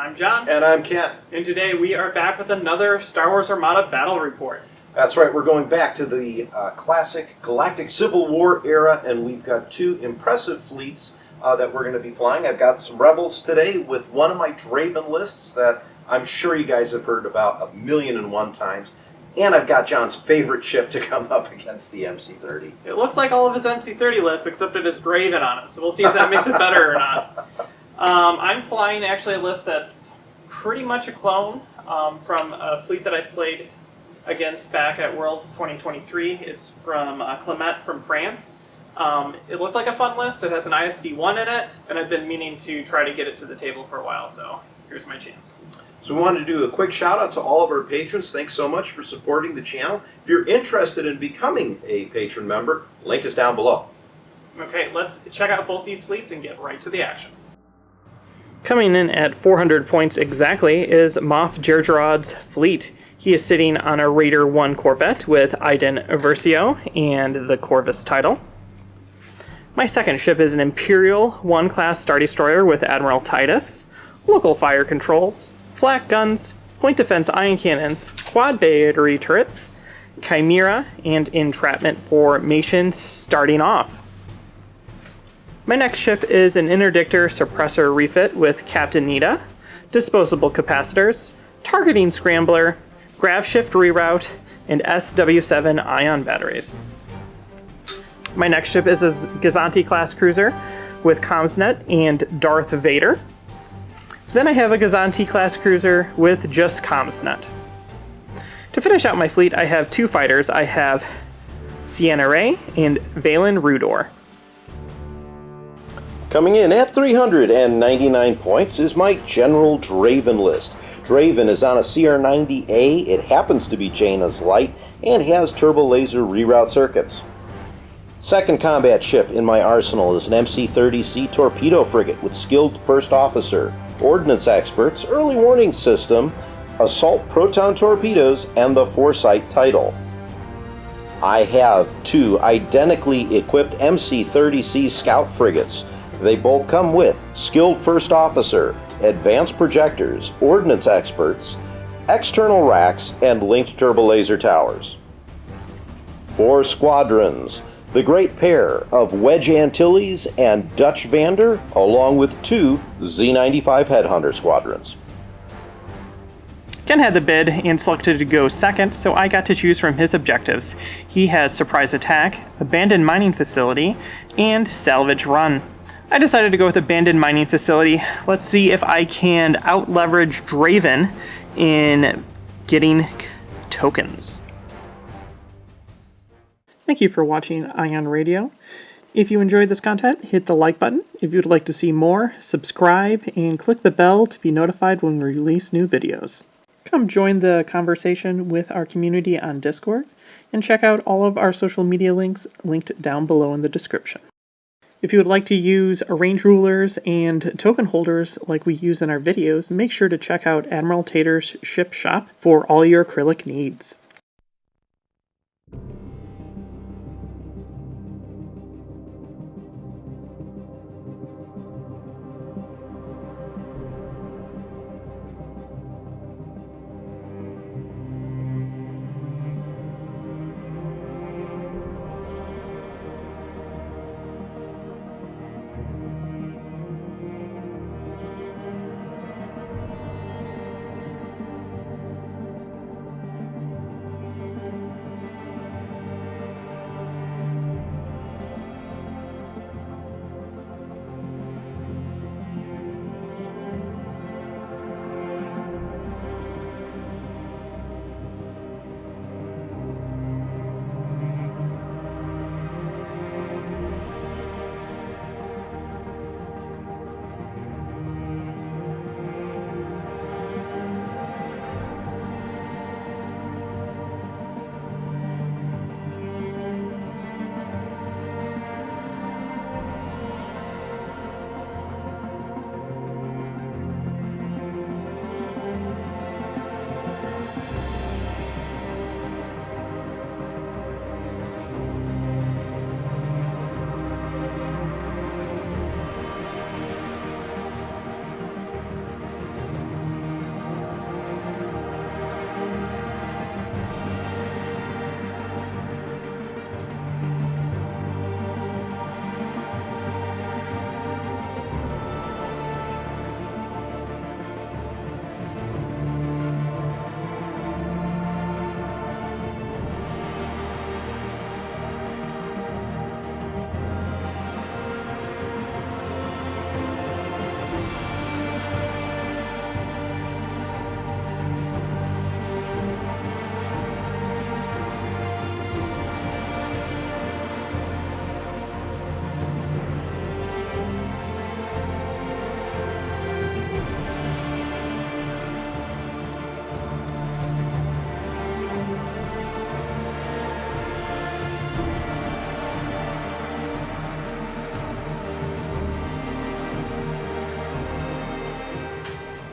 I'm John. And I'm Kent. And today we are back with another Star Wars Armada battle report. That's right, we're going back to the classic Galactic Civil War era, and we've got two impressive fleets that we're going to be flying. I've got some Rebels today with one of my Draven lists that I'm sure you guys have heard about 1,000,001 times. And I've got John's favorite ship to come up against the MC-30. It looks like all of his MC-30 lists, except it has Draven on it, so we'll see if that makes it better or not. I'm flying actually a list that's pretty much a clone from a fleet that I played against back at Worlds 2023. It's from Clement from France. It looked like a fun list. It has an ISD-1 in it, and I've been meaning to try to get it to the table for a while, so here's my chance. So we wanted to do a quick shout out to all of our patrons. Thanks so much for supporting the channel. If you're interested in becoming a patron member, link is down below. Okay, let's check out both these fleets and get right to the action. Coming in at 400 points exactly is Moff Jerjerrod's fleet. He is sitting on a Raider 1 Corvette with Iden Versio and the Corvus title. My second ship is an Imperial 1 class Star Destroyer with Admiral Titus, local fire controls, flak guns, point defense ion cannons, quad battery turrets, Chimera, and entrapment formation starting off. My next ship is an Interdictor suppressor refit with Captain Nita, disposable capacitors, targeting scrambler, grav shift reroute, and SW7 ion batteries. My next ship is a Gazanti class cruiser with Comsnet and Darth Vader. Then I have a Gazanti class cruiser with just Comsnet. To finish out my fleet, I have two fighters. I have Sienna Ray and Valen Rudor. Coming in at 399 points is my General Draven list. Draven is on a CR90 A, it happens to be Jaina's Light, and has turbo laser reroute circuits. Second combat ship in my arsenal is an MC-30C torpedo frigate with skilled first officer, ordnance experts, early warning system, assault proton torpedoes, and the Foresight title. I have two identically equipped MC-30C scout frigates. They both come with skilled first officer, advanced projectors, ordnance experts, external racks, and linked turbo laser towers. 4 squadrons, the great pair of Wedge Antilles and Dutch Vander, along with 2 Z-95 Headhunter squadrons. Ken had the bid and selected to go second, so I got to choose from his objectives. He has Surprise Attack, Abandoned Mining Facility, and Salvage Run. I decided to go with Abandoned Mining Facility. Let's see if I can out-leverage Draven in getting tokens. Thank you for watching Ion Radio. If you enjoyed this content, hit the like button. If you'd like to see more, subscribe and click the bell to be notified when we release new videos. Come join the conversation with our community on Discord and check out all of our social media links linked down below in the description. If you would like to use arrange rulers and token holders like we use in our videos, make sure to check out Admiral Tater's ship shop for all your acrylic needs.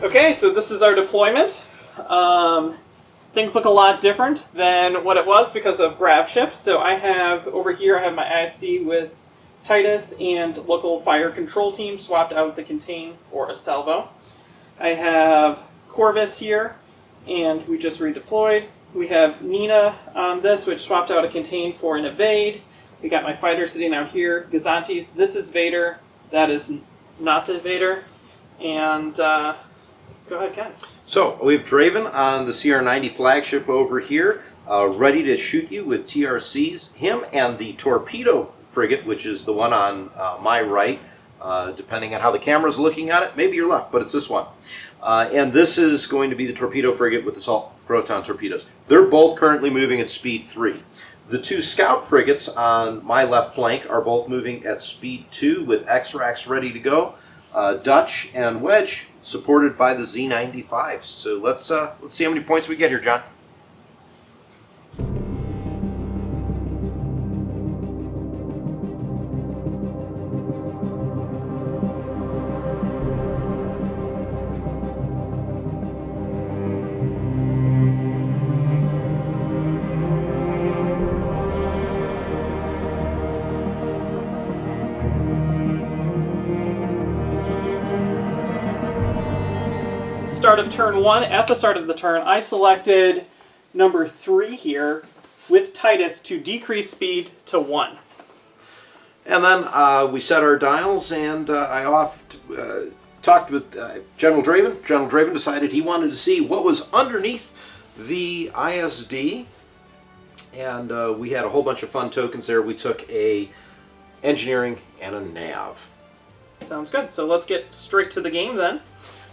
Okay, so this is our deployment. Things look a lot different than what it was because of grav ships. So I have, over here, I have my ISD with Titus and local fire control team swapped out with the contain or a salvo. I have Corvus here, and we just redeployed. We have Nina on this, which swapped out a contain for an evade. We got my fighter sitting out here. Gazantes, this is Vader. That is not the Vader. And go ahead, Ken. So we have Draven on the CR90 flagship over here, ready to shoot you with TRCs. Him and the torpedo frigate, which is the one on my right, depending on how the camera's looking at it. Maybe your left, but it's this one. And this is going to be the torpedo frigate with assault proton torpedoes. They're both currently moving at speed 3. The two scout frigates on my left flank are both moving at speed 2 with X-Rax ready to go. Dutch and Wedge supported by the Z95s. So let's see how many points we get here, John. Start of turn 1. At the start of the turn, I selected number 3 here with Titus to decrease speed to 1. And then we set our dials, and I talked with General Draven. General Draven decided he wanted to see what was underneath the ISD, and we had a whole bunch of fun tokens there. We took a engineering and a nav. Sounds good. So let's get straight to the game then.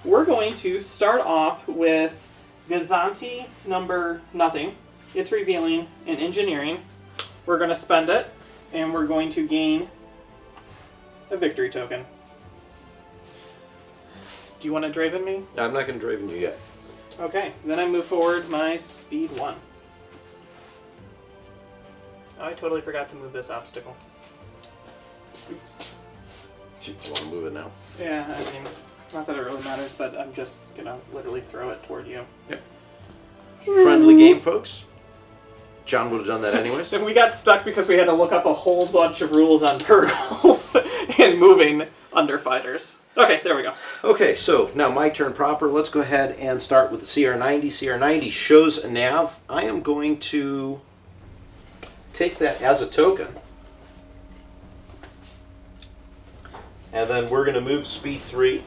We're going to start off with Gazanti number nothing. It's revealing and engineering. We're going to spend it, and we're going to gain a victory token. Do you want to Draven me? I'm not going to Draven you yet. Okay, then I move forward my speed 1. Oh, I totally forgot to move this obstacle. Oops. Do you want to move it now? Yeah, I mean, not that it really matters, but I'm just going to literally throw it toward you. Yep. Friendly game, folks. John would have done that anyways. If we got stuck because we had to look up a whole bunch of rules on Purgles and moving under fighters. Okay, there we go. Okay, so now my turn proper. Let's go ahead and start with the CR90. CR90 shows a nav. I am going to take that as a token. And then we're going to move speed 3.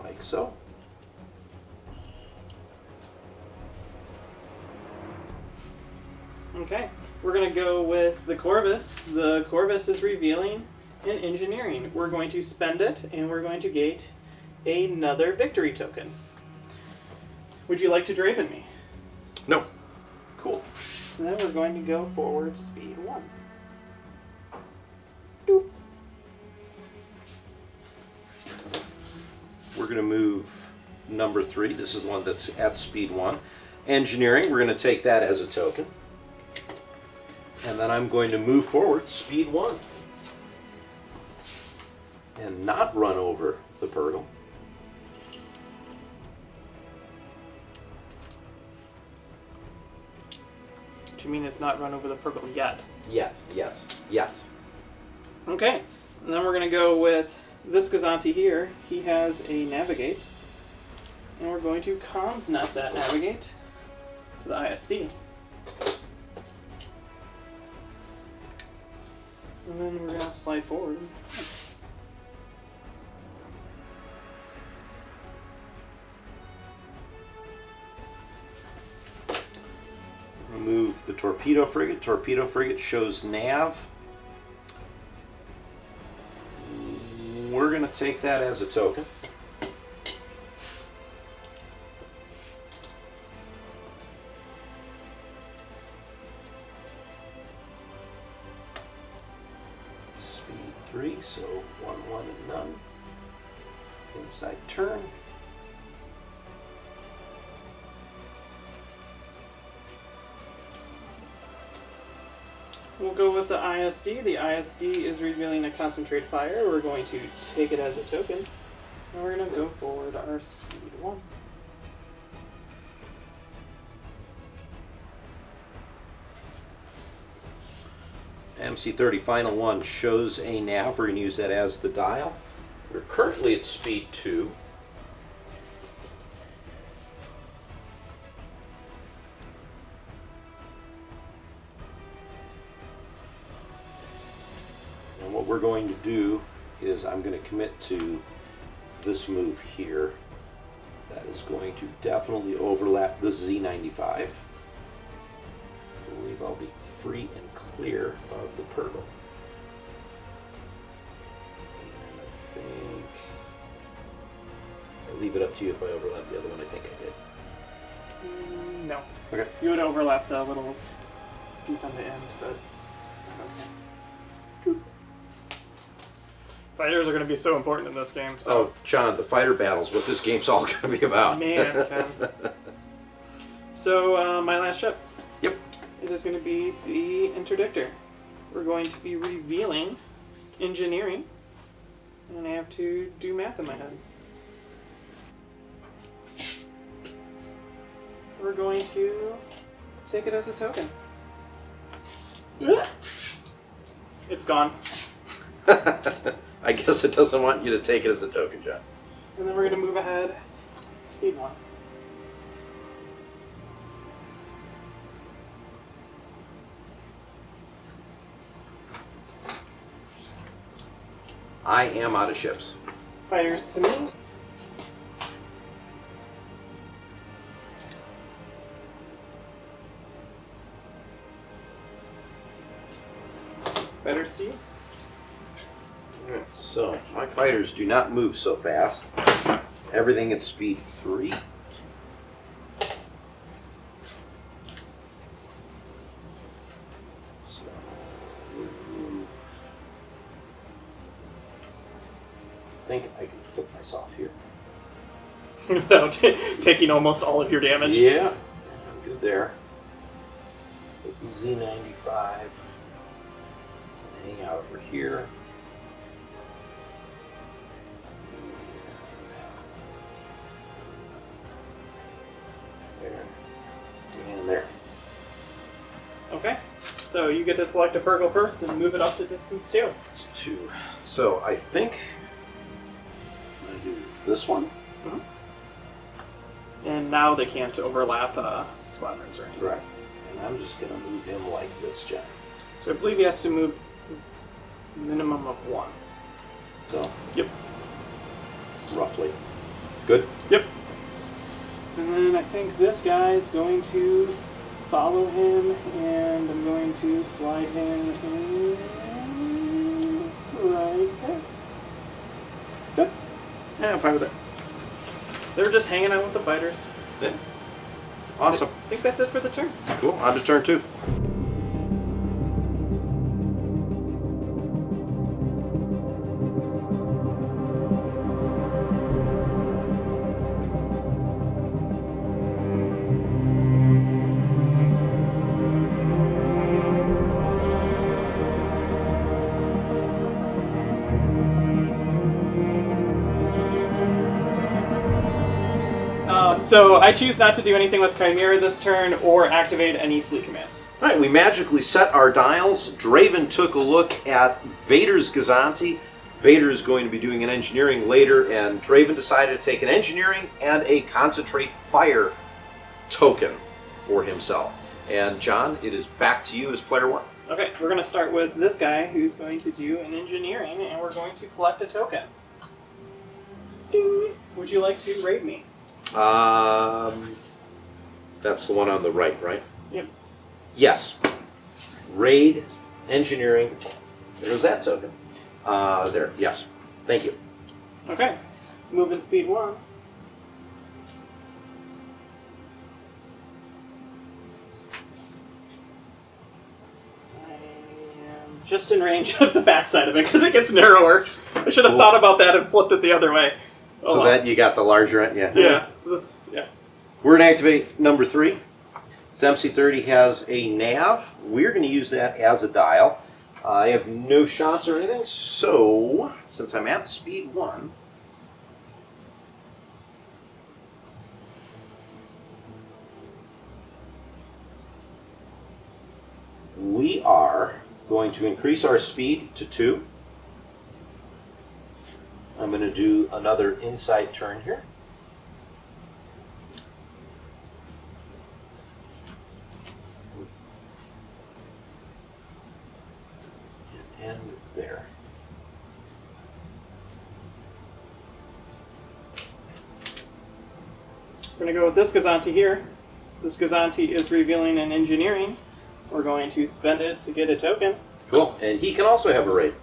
Like so. Okay, we're going to go with the Corvus. The Corvus is revealing and engineering. We're going to spend it, and we're going to gate another victory token. Would you like to Draven me? No. Cool. And then we're going to go forward speed 1. Doop. We're going to move number 3. This is the one that's at speed 1. Engineering, we're going to take that as a token. And then I'm going to move forward speed 1. And not run over the Purgle. What you mean it's not run over the Purple yet? Yet, yes. Yet. Okay, and then we're going to go with this Gazanti here. He has a navigate, and we're going to comms net that navigate to the ISD. And then we're going to slide forward. Remove the torpedo frigate. Torpedo frigate shows nav. We're going to take that as a token. Speed 3, so 1, 1, and none. Inside turn. we'll go with the ISD. The ISD is revealing a concentrate fire. We're going to take it as a token. And we're going to go forward our speed 1. MC30 Final One shows a nav. We're going to use that as the dial. We're currently at speed 2. And what we're going to do is I'm going to commit to this move here. That is going to definitely overlap this Z95. I believe I'll be free and clear of the purple. And I think I leave it up to you if I overlap the other one. I think I did. No. Okay. You would overlap the little piece on the end, but okay. Fighters are going to be so important in this game. So. Oh, John, the fighter battle's what this game's all going to be about. Man, Ken. So, my last ship. Yep. It is going to be the Interdictor. We're going to be revealing engineering, and I have to do math in my head. We're going to take it as a token. It's gone. I guess it doesn't want you to take it as a token, John. And then we're going to move ahead. Speed 1. I am out of ships. Fighters to me. Fighters to you. Alright, so my fighters do not move so fast. Everything at speed 3. So we'll move. I think I can flip myself here. Without taking almost all of your damage. Yeah, I'm good there. Z95. Hang out over here. There. And there. Okay. So you get to select a Purgle first and move it up to distance 2. It's 2. So I think I'm going to do this one. Mm-hmm. And now they can't overlap squadrons or anything. Right. And I'm just going to move him like this, Jack. So I believe he has to move minimum of 1. So, Yep. roughly. Good? Yep. And then I think this guy is going to follow him, and I'm going to slide him in right there. Good. Yeah, I'm fine with that. They're just hanging out with the fighters. Yeah. Awesome. I think that's it for the turn. Cool. On to turn 2. So I choose not to do anything with Chimera this turn or activate any fleet commands. All right, we magically set our dials. Draven took a look at Vader's Gazanti. Vader's going to be doing an engineering later, and Draven decided to take an engineering and a concentrate fire token for himself. And John, it is back to you as player 1. Okay, we're going to start with this guy who's going to do an engineering, and we're going to collect a token. Ding. Would you like to raid me? That's the one on the right, right? Yep. Yes. Raid, engineering. There's that token. There, yes. Thank you. Okay. Moving speed 1. I am just in range of the backside of it because it gets narrower. I should have thought about that and flipped it the other way. So that you got the larger end, yeah. Yeah. So this, yeah. We're going to activate number 3. This MC30 has a nav. We're going to use that as a dial. I have no shots or anything, so since I'm at speed 1, we are going to increase our speed to 2. I'm going to do another inside turn here. And there. We're going to go with this Gazanti here. This Gazanti is revealing an engineering. We're going to spend it to get a token. Cool. And he can also have a raid.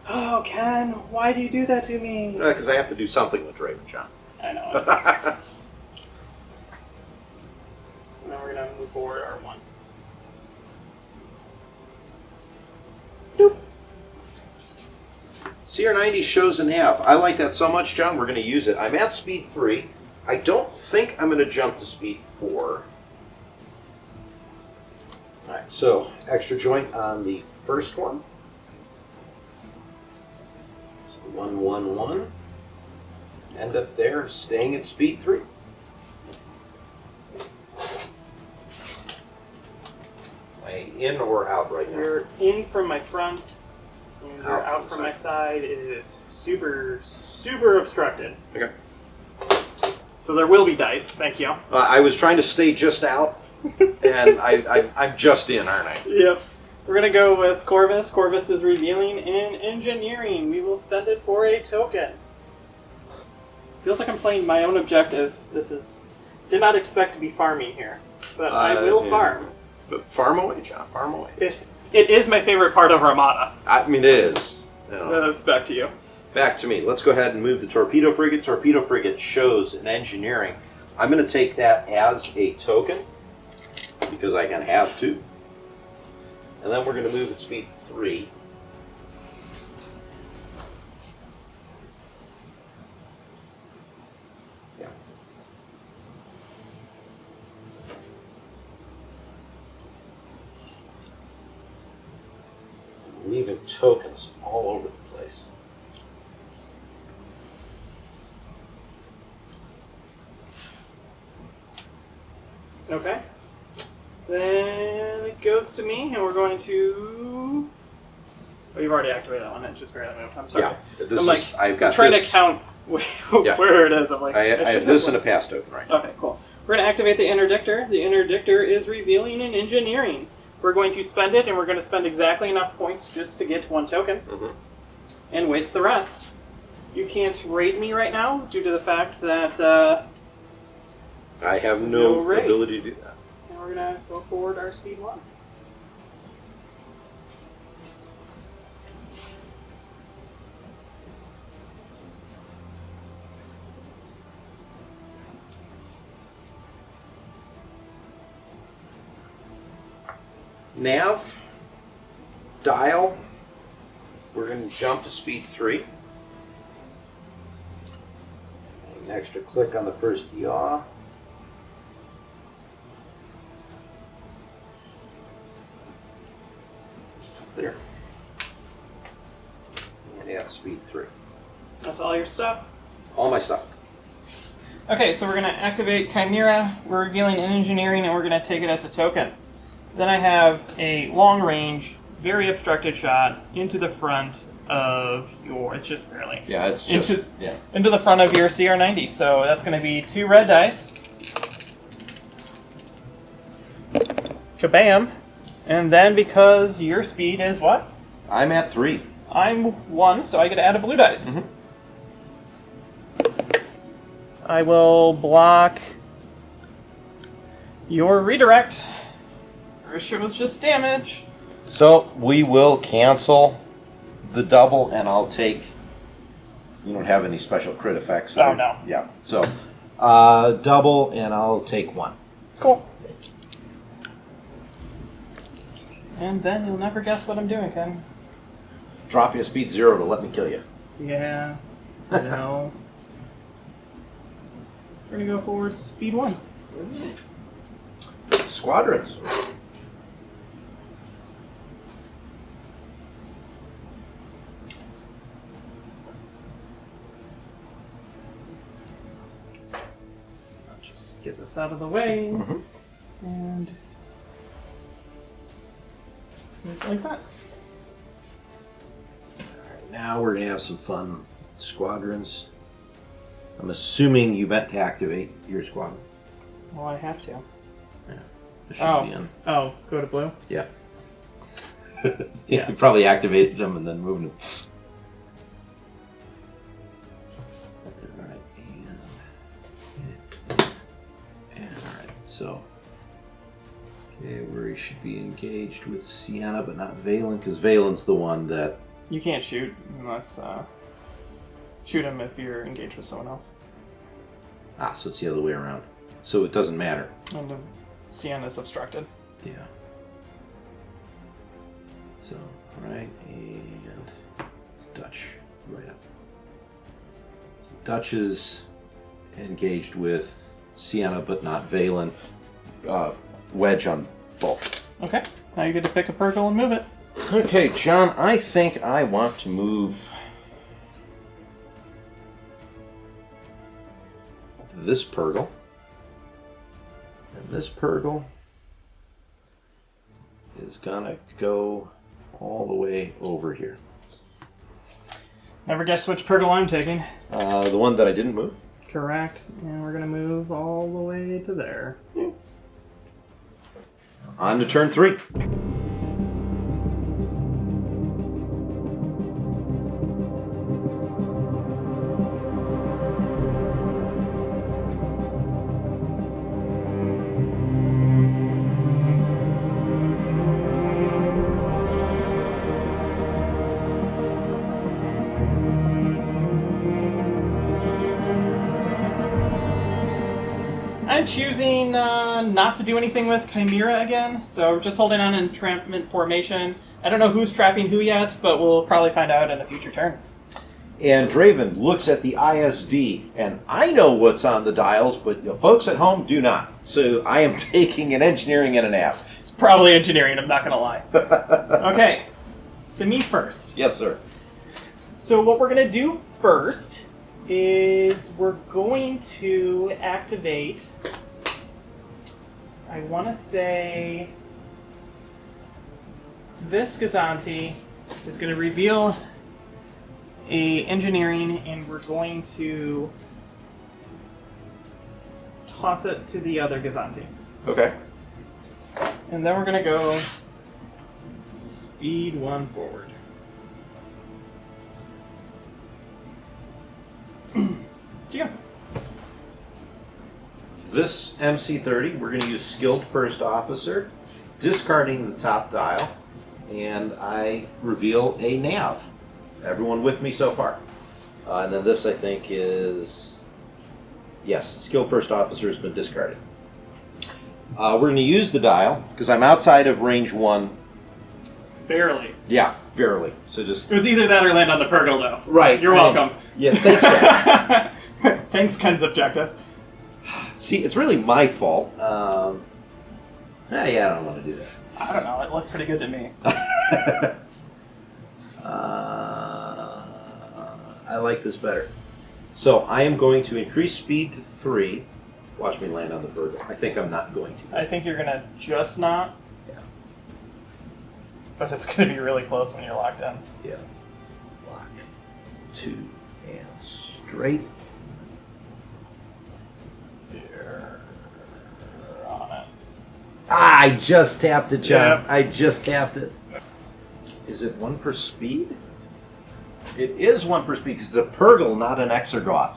Oh, Ken, why do you do that to me? Because I have to do something with Draven, John. I know. And then we're going to move forward R1. Doop. CR90 shows a nav. I like that so much, John, we're going to use it. I'm at speed 3. I don't think I'm going to jump to speed 4. Alright, so extra joint on the first one. So 1, 1, 1. End up there, staying at speed 3. Am I in or out right now? You're in from my front, and you're Out from out the from my side. side. It is super, super obstructed. Okay. So there will be dice, thank you. I was trying to stay just out, and I'm just in, aren't I? Yep. We're going to go with Corvus. Corvus is revealing an engineering. We will spend it for a token. Feels like I'm playing my own objective. Did not expect to be farming here, but I will farm. But farm away, John, farm away. It is my favorite part of Armada. I mean, it is. You know. It's back to you. Back to me. Let's go ahead and move the torpedo frigate. Torpedo frigate shows an engineering. I'm going to take that as a token because I can have 2. And then we're going to move at speed 3. Yeah. I'm leaving tokens all over the place. Okay. Then it goes to me, and we're going to... Oh, you've already activated that one. It just barely moved. I'm sorry. Yeah, this I'm like, is, I've got trying this. to count where it is. I'm like, I have this in a pass token, right? Okay, cool. We're going to activate the Interdictor. The Interdictor is revealing an engineering. We're going to spend it, and we're going to spend exactly enough points just to get 1 token, and waste the rest. You can't raid me right now due to the fact that I have no raid. ability to do that. And we're going to go forward our speed 1. Nav, dial, we're going to jump to speed 3. An extra click on the first yaw. There. And at speed 3. That's all your stuff. All my stuff. Okay, so we're going to activate Chimera. We're revealing an engineering, and we're going to take it as a token. Then I have a long-range, very obstructed shot into the front of your... It's just barely. Yeah, it's just... Into the front of your CR90. So that's going to be 2 red dice. Kabam. And then because your speed is what? I'm at 3. I'm 1, so I get to add a blue dice. I will block your redirect. First it was just damage. So we will cancel the double, and I'll take. You don't have any special crit effects. Oh, no. Yeah. So double, and I'll take 1. Cool. And then you'll never guess what I'm doing, Ken. Drop you a speed 0 to let me kill you. Yeah. No. We're gonna go forward speed 1. Squadrons. I'll just get this out of the way. And like that. Alright, now we're going to have some fun squadrons. I'm assuming you meant to activate your squadron. Well, I have to. Yeah. This should be in. Oh, go to blue? Yeah. Yes. You probably activated them and then moved them. Alright, and alright, so. Okay, where he should be engaged with Sienna, but not Valen, because Valen's the one that. You can't shoot unless. Shoot him if you're engaged with someone else. Ah, so it's the other way around. So it doesn't matter. And Sienna's obstructed. Yeah. So, alright, and Dutch, right up. Dutch is engaged with Sienna, but not Valen. Wedge on both. Okay, now you get to pick a Purgle and move it. Okay, John, I think I want to move this Purgle. And this Purgle is gonna go all the way over here. Never guess which Purgle I'm taking. The one that I didn't move? Correct. And we're gonna move all the way to there. On to turn 3. I'm choosing not to do anything with Chimera again, so we're just holding on entrapment formation. I don't know who's trapping who yet, but we'll probably find out in a future turn. And Draven looks at the ISD, and I know what's on the dials, but the folks at home do not. So I am taking an engineering and a nav. It's probably engineering, I'm not going to lie. Okay, to me first. Yes, sir. So what we're going to do first is we're going to activate, I want to say, this Gazanti is going to reveal a engineering, and we're going to toss it to the other Gazanti. Okay. And then we're going to go speed 1 forward. Yeah. This MC30, we're going to use Skilled First Officer, discarding the top dial, and I reveal a nav. Everyone with me so far? And then this, I think, is... Yes, Skilled First Officer has been discarded. We're going to use the dial, because I'm outside of range 1. Barely. Yeah, barely. So just... It was either that or land on the Purgle, though. Right. You're welcome. Yeah, thanks, Dad. Thanks, Ken's objective. See, it's really my fault. Yeah, I don't want to do that. I don't know, it looked pretty good to me. I like this better. So I am going to increase speed to 3. Watch me land on the Virgo. I think I'm not going to. I think you're going to just not. Yeah. But it's going to be really close when you're locked in. Yeah. Lock. 2 and straight. Here. On it. I just tapped it, John. Yep. I just tapped it. Is it 1 per speed? It is 1 per speed because it's a Purgle, not an Exergoth.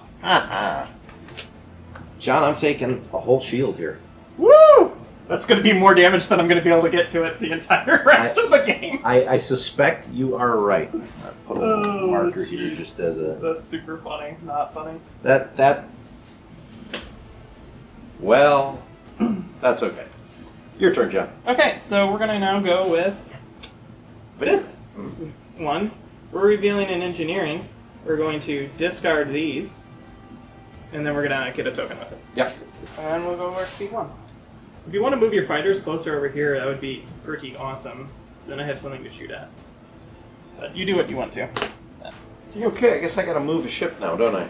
John, I'm taking a whole shield here. Woo! That's going to be more damage than I'm going to be able to get to it the entire rest of the game. I suspect you are right. I'll put a little marker geez. here just as a... That's super funny. Not funny. That... Well, that's okay. Your turn, John. Okay, so we're going to now go with this one. We're revealing an engineering. We're going to discard these, and then we're going to get a token with it. Yep. And we'll go over speed 1. If you want to move your fighters closer over here, that would be pretty awesome. Then I have something to shoot at. But you do what you want to. Okay, I guess I gotta move a ship now, don't I?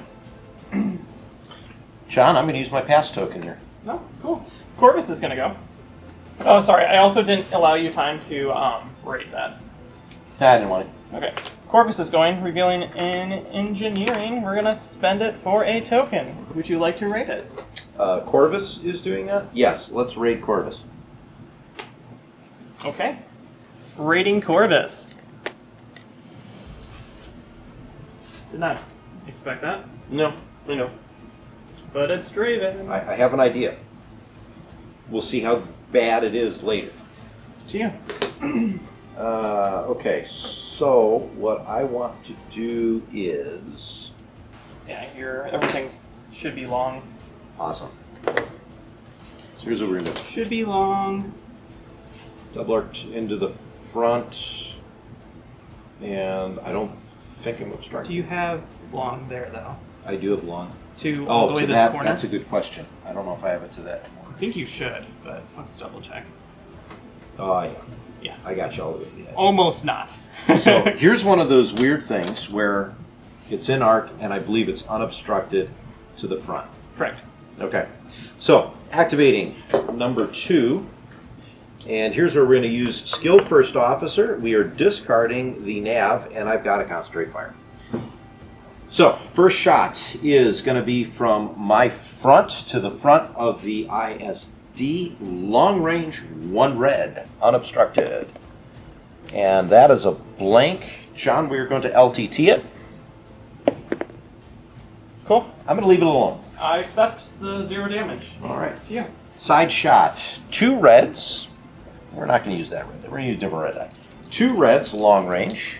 John, I'm gonna use my pass token here. No, cool. Corvus is gonna go. Oh, sorry. I also didn't allow you time to rate that. Nah, I didn't want it. Okay. Corvus is going, revealing in engineering. We're gonna spend it for a token. Would you like to rate it? Corvus is doing that? Yes, let's raid Corvus. Okay. Rating Corvus. Did not expect that, No, I know. but it's Draven. I have an idea. We'll see how bad it is later. To you. Okay, so what I want to do is... Yeah, everything's should be long. Awesome. So here's what we're going to do. Should be long. Double arc into the front. And I don't think I'm obstructing. Do you have long there though? I do have long. To all the way to this that, corner? that's a good question. I don't know if I have it to that. I think you should, but let's double check. Oh, yeah. Yeah. I got you all the way to the edge. Almost not. So here's one of those weird things where it's in arc and I believe it's unobstructed to the front. Correct. Okay. So activating number 2. And here's where we're going to use Skill First Officer. We are discarding the nav and I've got a Concentrate Fire. So first shot is going to be from my front to the front of the ISD. Long range, 1 red, unobstructed. And that is a blank. John, we're going to LTT it. Cool. I'm going to leave it alone. I accept the 0 damage. All right. To you. Side shot, 2 reds. We're not going to use that red. We're going to use a different red die. 2 reds, long range.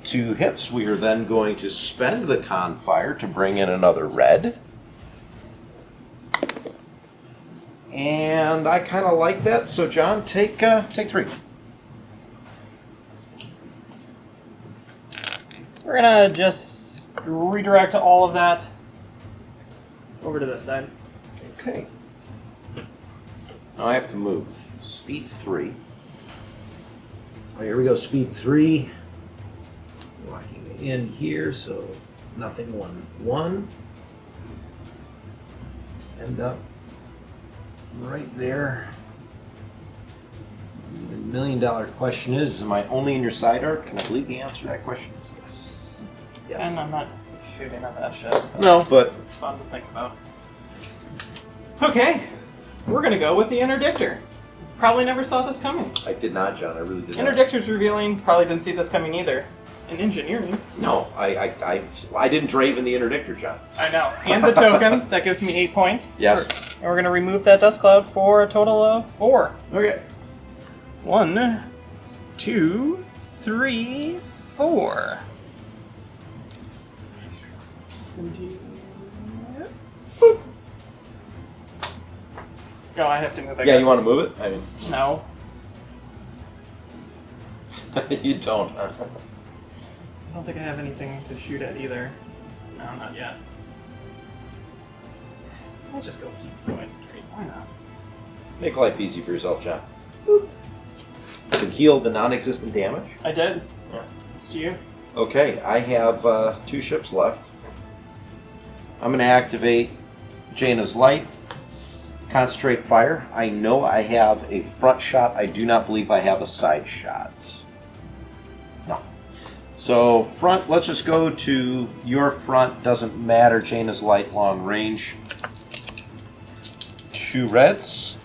2 hits. We are then going to spend the con fire to bring in another red. And I kind of like that. So John, take 3. We're gonna just redirect all of that over to this side. Okay. Now I have to move. Speed 3. Oh, here we go. Speed 3. Walking in here, so nothing 1. End up right there. The $1 million question is, am I only in your side arc? And I believe the answer to that question is yes. Yes. And I'm not shooting at that shit. No, but It's fun to think about. Okay. We're gonna go with the Interdictor. Probably never saw this coming. I did not, John. I really did not. Interdictor's revealing. Probably didn't see this coming either. In engineering. No, I didn't Draven the Interdictor, John. I know. And the token. That gives me 8 points. Yes. And we're going to remove that dust cloud for a total of 4. Okay. 1, 2, 3, 4. Boop. Oh, I have to move, I Yeah, guess. you want to move it? I mean, No. you don't. I don't think I have anything to shoot at either. No, not yet. I'll just go keep going straight. Why not? Make life easy for yourself, John. Boop. You can heal the non-existent damage. I did. Yeah. It's to you. Okay, I have 2 ships left. I'm going to activate Jaina's Light. Concentrate Fire. I know I have a front shot. I do not believe I have a side shot. No. So front, let's just go to your front. Doesn't matter. Jaina's Light, long range. 2 reds.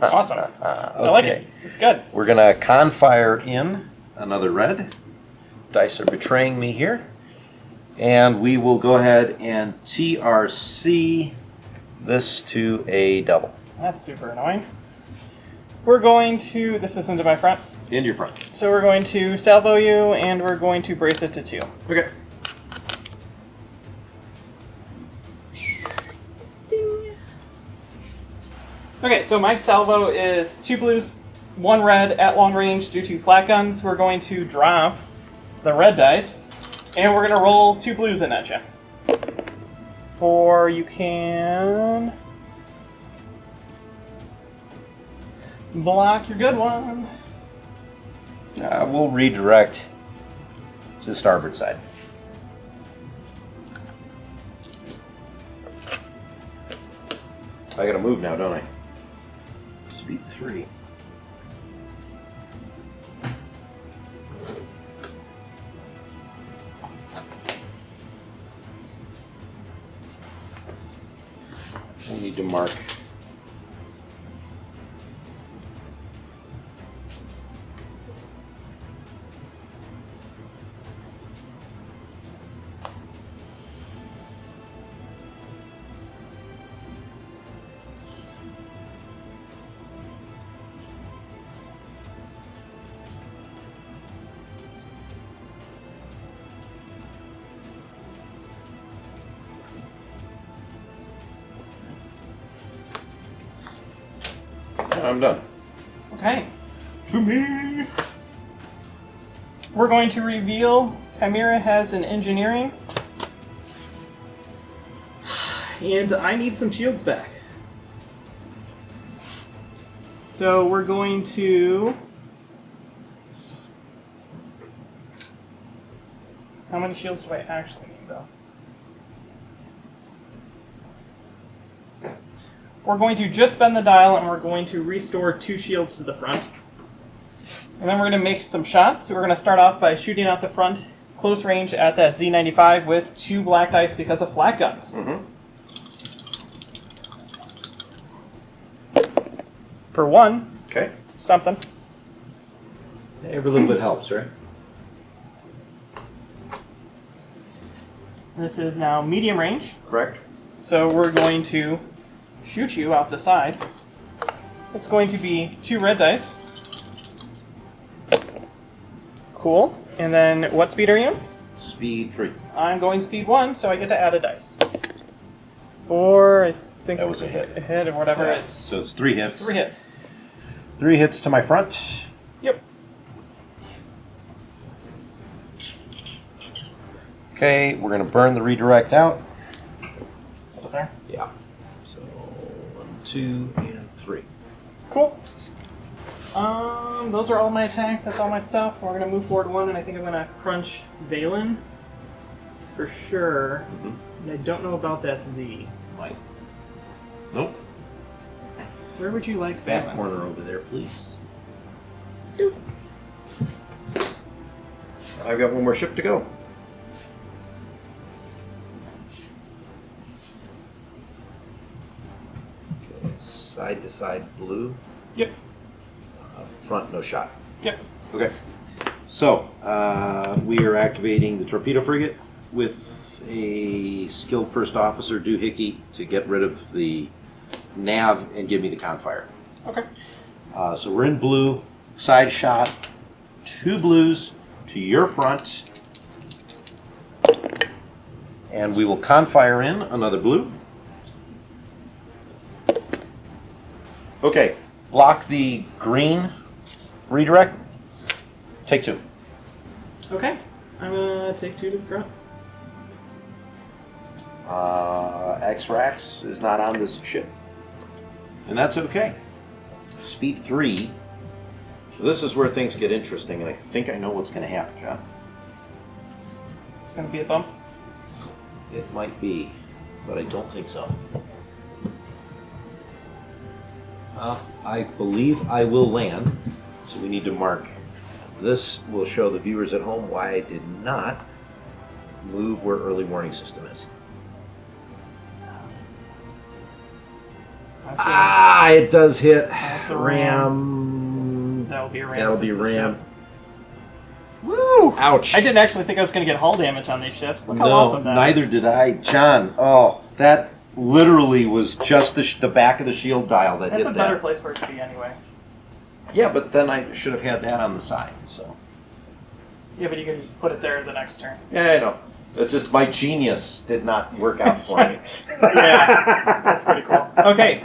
Awesome. Okay. I like it. It's good. We're going to Confire in another red. Dice are betraying me here. And we will go ahead and TRC this to a double. That's super annoying. We're going to... This is into my front. Into your front. So we're going to salvo you, and we're going to brace it to 2. Okay. Ding. Okay, so my salvo is 2 blues, 1 red at long range due to flat guns. We're going to drop the red dice, and we're going to roll 2 blues in at you. For you can Block your good one. We'll redirect to the starboard side. I gotta move now, don't I? Speed 3. I need to mark. I'm done. Okay. To me. We're going to reveal Chimera has an engineering. And I need some shields back. So we're going to... How many shields do I actually need, though? We're going to just spend the dial, and we're going to restore 2 shields to the front. And then we're going to make some shots. So we're going to start off by shooting out the front, close range at that Z95 with 2 black dice because of flat guns. For 1. Okay. Something. Every little bit helps, right? This is now medium range. Correct. So we're going to shoot you out the side. It's going to be 2 red dice. Cool. And then what speed are you? Speed 3. I'm going speed 1, so I get to add a dice. Or I think That was a hit. A hit or whatever. Yeah. It's So it's 3 hits. 3 hits. 3 hits to my front. Yep. Okay, we're going to burn the redirect out. There. Yeah. So 1, 2, and 3. Cool. Those are all my attacks. That's all my stuff. We're gonna move forward 1, and I think I'm gonna crunch Valen for sure. And I don't know about that Z. Might. Nope. Where would you like Back Valen? corner over there, please. Doop. I've got 1 more ship to go. Okay, side to side blue. Yep. Front, no shot. Yep. Okay. So, we are activating the torpedo frigate with a skilled first officer, doohickey, to get rid of the nav and give me the confire. Okay. So we're in blue, side shot, 2 blues to your front, and we will confire in another blue. Okay, block the green redirect. Take 2. Okay. I'm gonna take 2 to the front. X-Rax is not on this ship, and that's okay. Speed 3. So this is where things get interesting, and I think I know what's going to happen, John. It's gonna be a bump. It might be, but I don't think so. I believe I will land, so we need to mark. This will show the viewers at home why I did not move where early warning system is. It does hit. That's a ram. That'll be a ram. That'll be This is the ram. ship. Woo! Ouch. I didn't actually think I was gonna get hull damage on these ships. Look how No, awesome that neither is. did I. John, oh, that literally was just the back of the shield dial that That's did a that. better place for it to be anyway. Yeah, but then I should have had that on the side, so. Yeah, but you can put it there the next turn. Yeah, I know. It's just my genius did not work out for me. Yeah, that's pretty cool. Okay,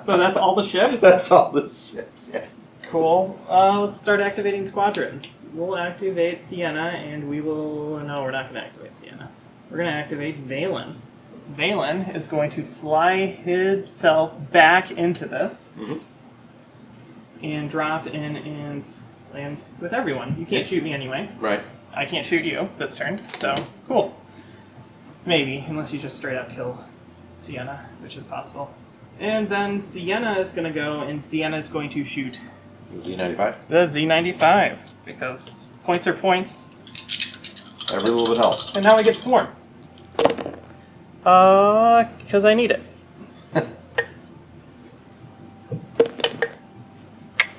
so that's all the ships? That's all the ships, yeah. Cool. Let's start activating squadrons. We'll activate Sienna, and we will... No, we're not going to activate Sienna. We're going to activate Valen. Valen is going to fly himself back into this. and drop in and land with everyone. You can't shoot me anyway. Right. I can't shoot you this turn, so cool. Maybe, unless you just straight up kill Sienna, which is possible. And then Sienna is going to go, and Sienna is going to shoot Z95. the Z95, because points are points. Every little bit helps. And now I get swarm. Because I need it.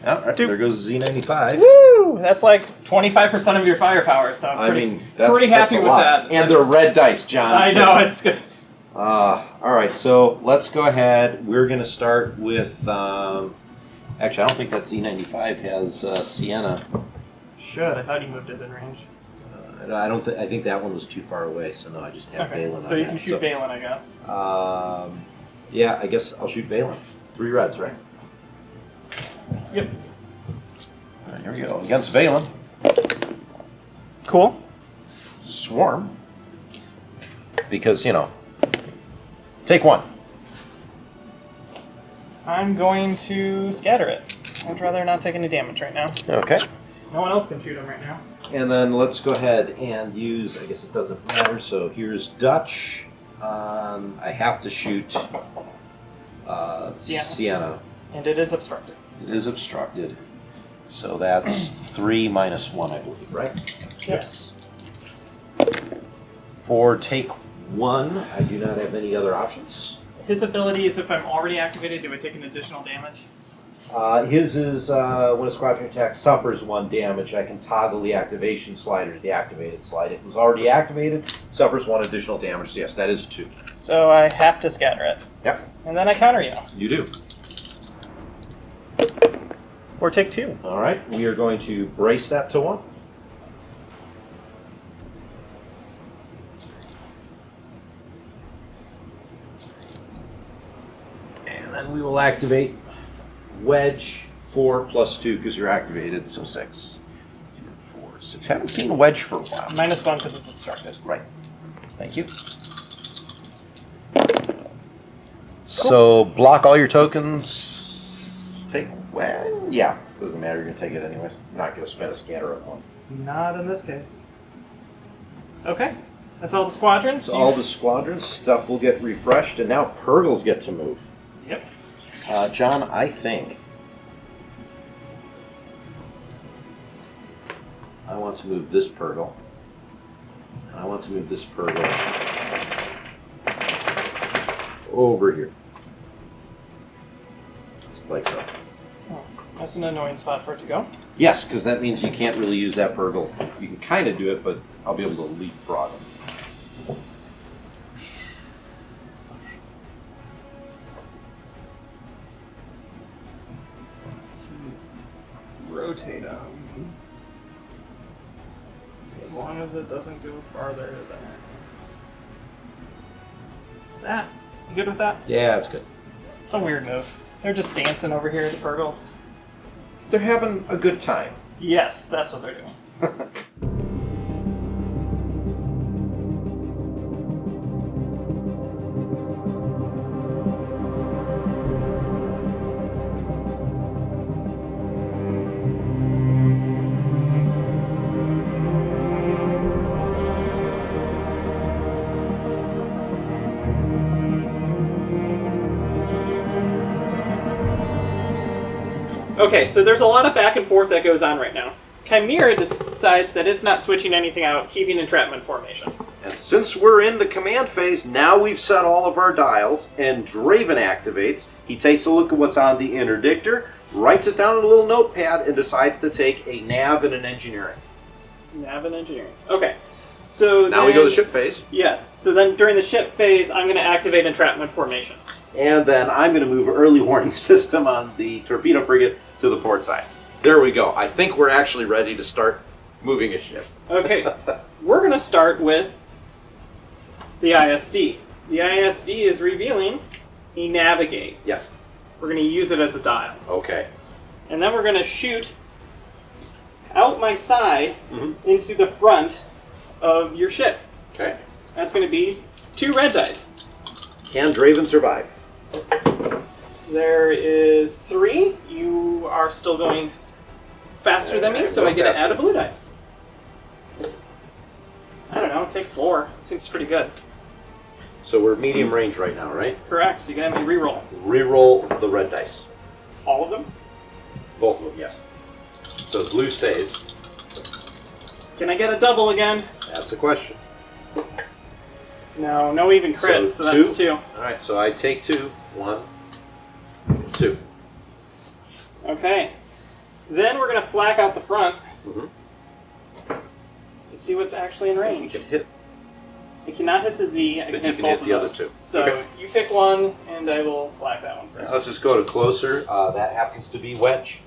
Yeah, right, there goes Z95. Woo! That's like 25% of your firepower, so I'm pretty happy with that. And they're red dice, John. I know, it's good. All right, so let's go ahead. We're going to start with. Actually, I don't think that Z95 has Sienna. Should. I thought you moved it in range. I don't. I think that one was too far away, so no, I just have Okay, Valen. so you can shoot Valen, I guess. Yeah, I guess I'll shoot Valen. 3 reds, right? Yep. All right, here we go. Against Valen. Cool. Swarm. Because, take 1. I'm going to scatter it. I'd rather not take any damage right now. Okay. No one else can shoot him right now. And then let's go ahead and use, I guess it doesn't matter, so here's Dutch. I have to shoot Sienna. And it is obstructed. It is obstructed. So that's 3 minus 1, I believe, right? Yes. For take 1, I do not have any other options. His ability is if I'm already activated, do I take an additional damage? His is when a squadron attack suffers 1 damage, I can toggle the activation slider to the activated slide. If it was already activated, suffers 1 additional damage. So yes, that is 2. So I have to scatter it. Yep. And then I counter you. You do. Or take 2. All right, we are going to brace that to 1. And then we will activate Wedge 4 plus 2 because you're activated, so 6. 4, 6. Haven't seen Wedge for a while. -1 because it's obstructed. Right. Thank you. So block all your tokens. Take yeah. Doesn't matter. You're gonna take it anyways. I'm not gonna spend a scatter of 1. Not in this case. Okay. That's all the squadrons? So all the squadrons stuff will get refreshed, and now Purgles get to move. Yep. John, I think I want to move this Purgle. And I want to move this Purgle over here. Like so. Oh, that's an annoying spot for it to go. Yes, because that means you can't really use that Purgle. You can kind of do it, but I'll be able to leapfrog him. Rotate him. As long as it doesn't go farther than that. You good with that? Yeah, it's good. It's a weird move. They're just dancing over here, the Purgles. They're having a good time. Yes, that's what they're doing. Okay, so there's a lot of back and forth that goes on right now. Chimera decides that it's not switching anything out, keeping entrapment formation. And since we're in the command phase, now we've set all of our dials, and Draven activates. He takes a look at what's on the interdictor, writes it down in a little notepad, and decides to take a nav and an engineering. Nav and engineering. Okay. So Now we go to the ship phase. Yes. So then during the ship phase, I'm going to activate entrapment formation. And then I'm going to move early warning system on the torpedo frigate to the port side. There we go. I think we're actually ready to start moving a ship. Okay. We're going to start with the ISD. The ISD is revealing a navigate. Yes. We're going to use it as a dial. Okay. And then we're going to shoot out my side into the front of your ship. Okay. That's going to be 2 red dice. Can Draven survive? There is 3. You are still going faster than me, so I get to add a blue dice. I don't know, take 4. Seems pretty good. So we're medium range right now, right? Correct, so you can have me reroll. Reroll the red dice. All of them? Both of them, yes. So blue stays. Can I get a double again? That's the question. No, no even crit, so that's 2. Alright, so I take 2. 1, 2. Okay. Then we're going to flak out the front. Mm-hmm. Let's see what's actually in You range. can hit. I cannot hit the Z. I But can you hit can both hit of the other those. 2. So Okay. you pick one, and I will flak that one first. Let's just go to closer. That happens to be Wedge.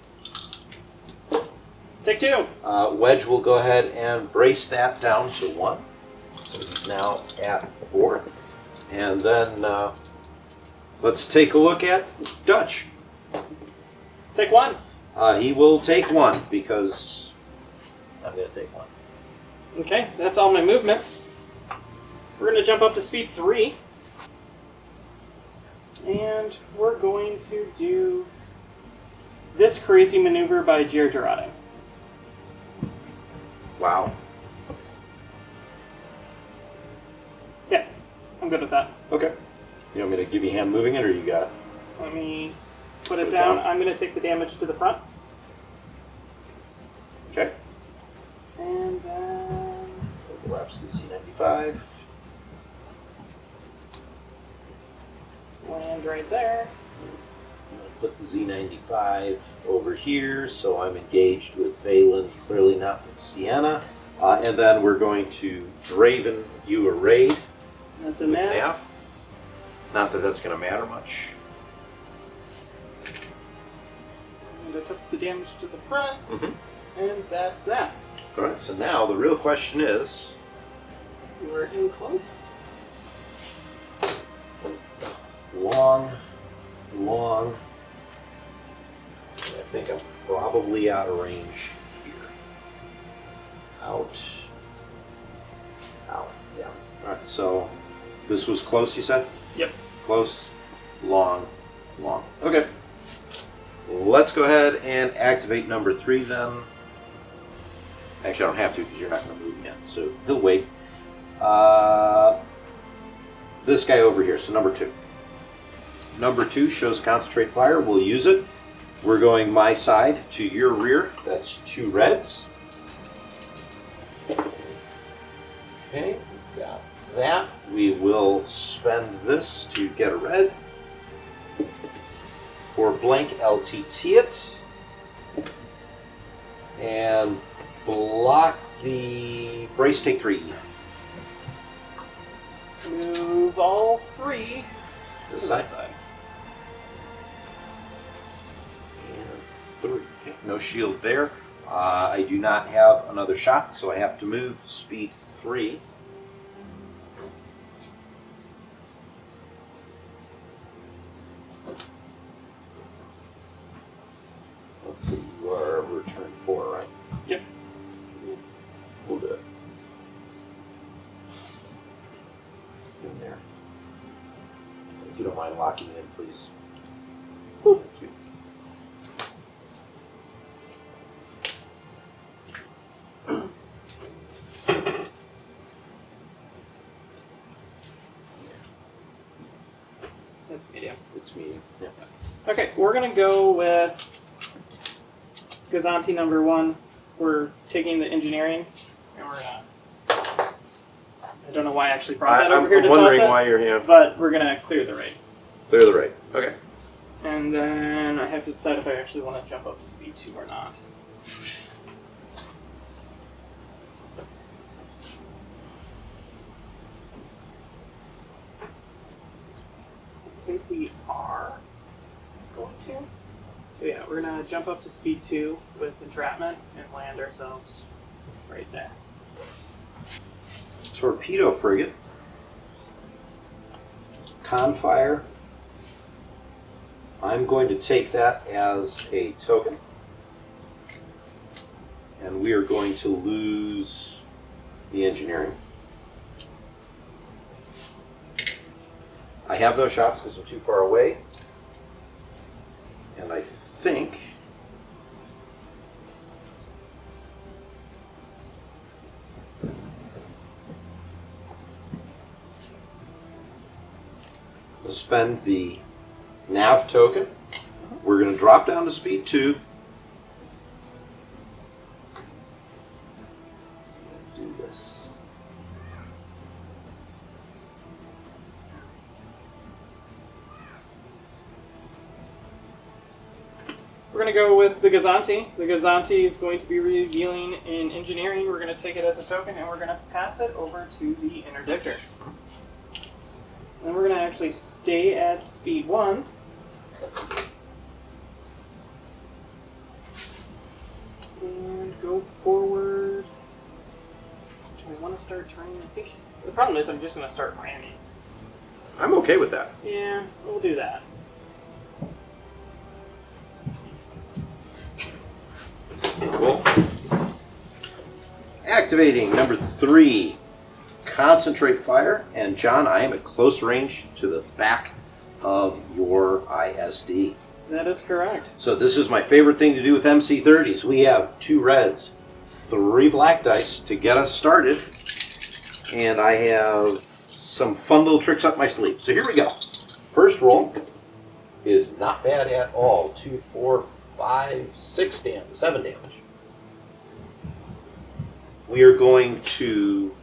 Take 2. Wedge will go ahead and brace that down to 1. So he's now at 4. And then let's take a look at Dutch. Take 1. He will take 1 because I'm going to take 1. Okay, that's all my movement. We're going to jump up to speed 3. And we're going to do this crazy maneuver by Jerjerrod. Wow. Yeah, I'm good with that. Okay. You want me to give you hand moving it, or you got it? Let me put it down. I'm going to take the damage to the front. Okay. And then... Overlaps the C95. Land right there. I'm going to put the Z95 over here, so I'm engaged with Valen, clearly not with Sienna. And then we're going to Draven you a raid. That's a with net. Nav. Not that that's going to matter much. And I took the damage to the front. Mm-hmm. And that's that. Alright, so now the real question is... We're in close. Long. I think I'm probably out of range here. Out. Yeah. Alright, so this was close, you said? Yep. Close, long. Okay. Let's go ahead and activate number 3 then. Actually, I don't have to because you're not going to move yet, so he'll wait. This guy over here, so number 2. Number 2 shows concentrate fire. We'll use it. We're going my side to your rear. That's 2 reds. Okay, got that. We will spend this to get a red. For blank LTT it. And block the brace, take 3. Move all 3 This to side. that side. And 3. Okay, no shield there. I do not have another shot, so I have to move speed 3. Let's see, you are return 4, right? Yep. We'll do it. In there. If you don't mind locking in, please. Thank you. That's medium. It's medium. Yeah. Okay, we're going to go with Gazanti number 1. We're taking the engineering, and we're going to... I don't know why I actually brought that over here to toss it, you're here. but we're going to clear the raid. Clear the raid. Okay. And then I have to decide if I actually want to jump up to speed 2 or not. I think we are going to. So yeah, we're going to jump up to speed 2 with entrapment and land ourselves right there. Torpedo frigate. Confire. I'm going to take that as a token. And we are going to lose the engineering. I have no shots because I'm too far away. We'll spend the nav token. We're going to drop down to speed 2. Do this. We're going to go with the Gazanti. The Gazanti is going to be revealing in engineering. We're going to take it as a token and we're going to pass it over to the Interdictor. And then we're going to actually stay at speed 1. And go forward. Do I want to start turning? I think the problem is I'm just going to start ramming. I'm okay with that. Yeah, we'll do that. Cool. Activating number 3. Concentrate fire. And John, I am at close range to the back of your ISD. That is correct. So this is my favorite thing to do with MC30s. We have 2 reds, 3 black dice to get us started. And I have some fun little tricks up my sleeve. So here we go. First roll is not bad at all. 2, 4, 5, 6 damage, 7 damage. We are going to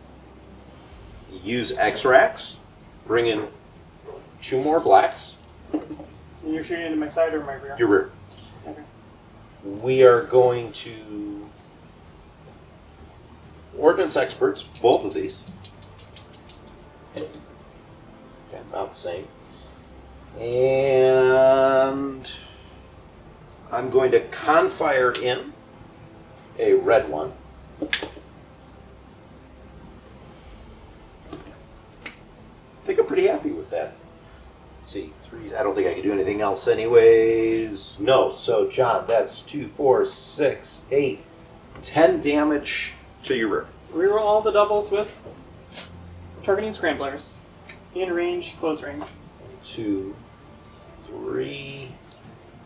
use X-Rax, bring in 2 more blacks. And you're shooting into my side or my rear? Your rear. Okay. We are going to Ordnance Experts, both of these. Okay, about the same. And I'm going to Confire in a red one. I think I'm pretty happy with that. Let's see, 3s. I don't think I can do anything else anyways. No, so John, that's 2, 4, 6, 8, 10 damage to your rear. Reroll all the doubles with targeting scramblers. In range, close range. 2, 3.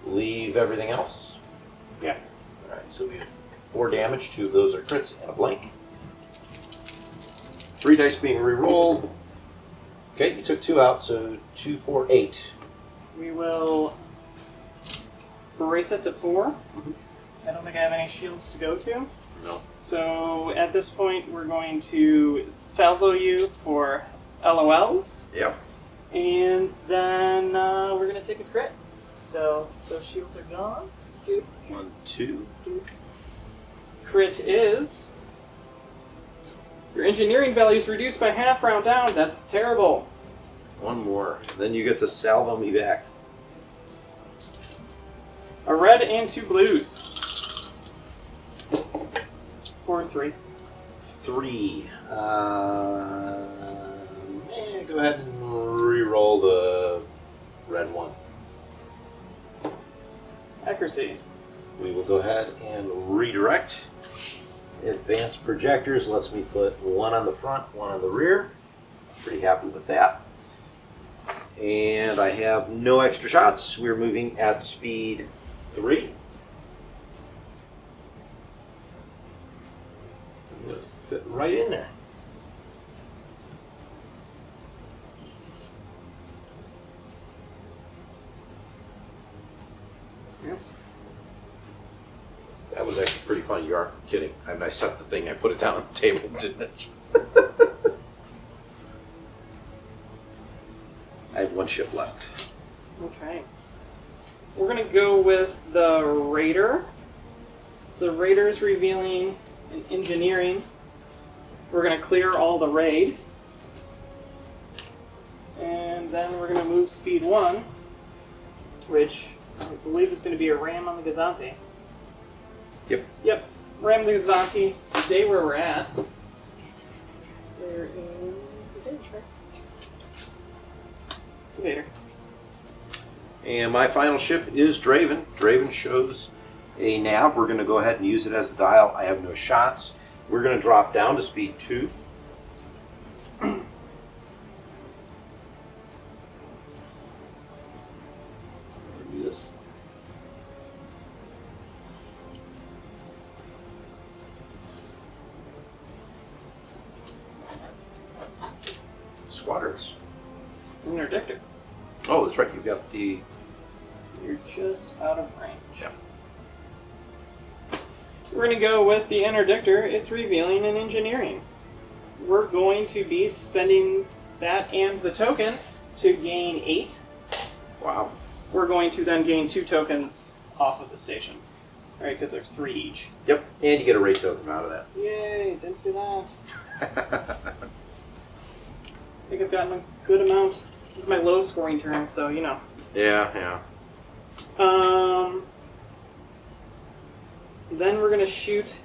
Leave everything else. Yeah. Alright, so we have 4 damage. 2 of those are crits and a blank. 3 dice being re-rolled. Okay, you took 2 out, so 2, 4, 8. We will brace it to 4. I don't think I have any shields to go to. No. So at this point, we're going to salvo you for LOLs. Yep. And then we're going to take a crit. So those shields are gone. 1, 2. Crit is... Your engineering value is reduced by half round down. That's terrible. 1 more. Then you get to salvo me back. A red and 2 blues. 4 and 3. 3. Go ahead and re-roll the red one. Accuracy. We will go ahead and redirect. Advanced projectors lets me put 1 on the front, 1 on the rear. Pretty happy with that. And I have no extra shots. We're moving at speed 3. I'm going to fit right in there. Yep. That was actually pretty funny. You are kidding. I mean, I set the thing, I put it down on the table, didn't I? I have 1 ship left. Okay. We're going to go with the Raider. The Raider is revealing in engineering. We're going to clear all the raid. And then we're going to move speed 1, which I believe is going to be a ram on the Gazanti. Yep. Yep. Ram the Gazanti. Stay where we're at. Where is the Tater? Tater. And my final ship is Draven. Draven shows a nav. We're going to go ahead and use it as the dial. I have no shots. We're going to drop down to speed 2. Do this. Squadrons. Interdictor. Oh, that's right. You've got the... You're just out of range. Yeah. We're going to go with the Interdictor. It's revealing and engineering. We're going to be spending that and the token to gain 8. Wow. We're going to then gain 2 tokens off of the station. Alright, because there's 3 each. Yep, and you get a rate token out of that. Yay, didn't see that. I think I've gotten a good amount. This is my low scoring turn, so you know. Yeah. Then we're gonna shoot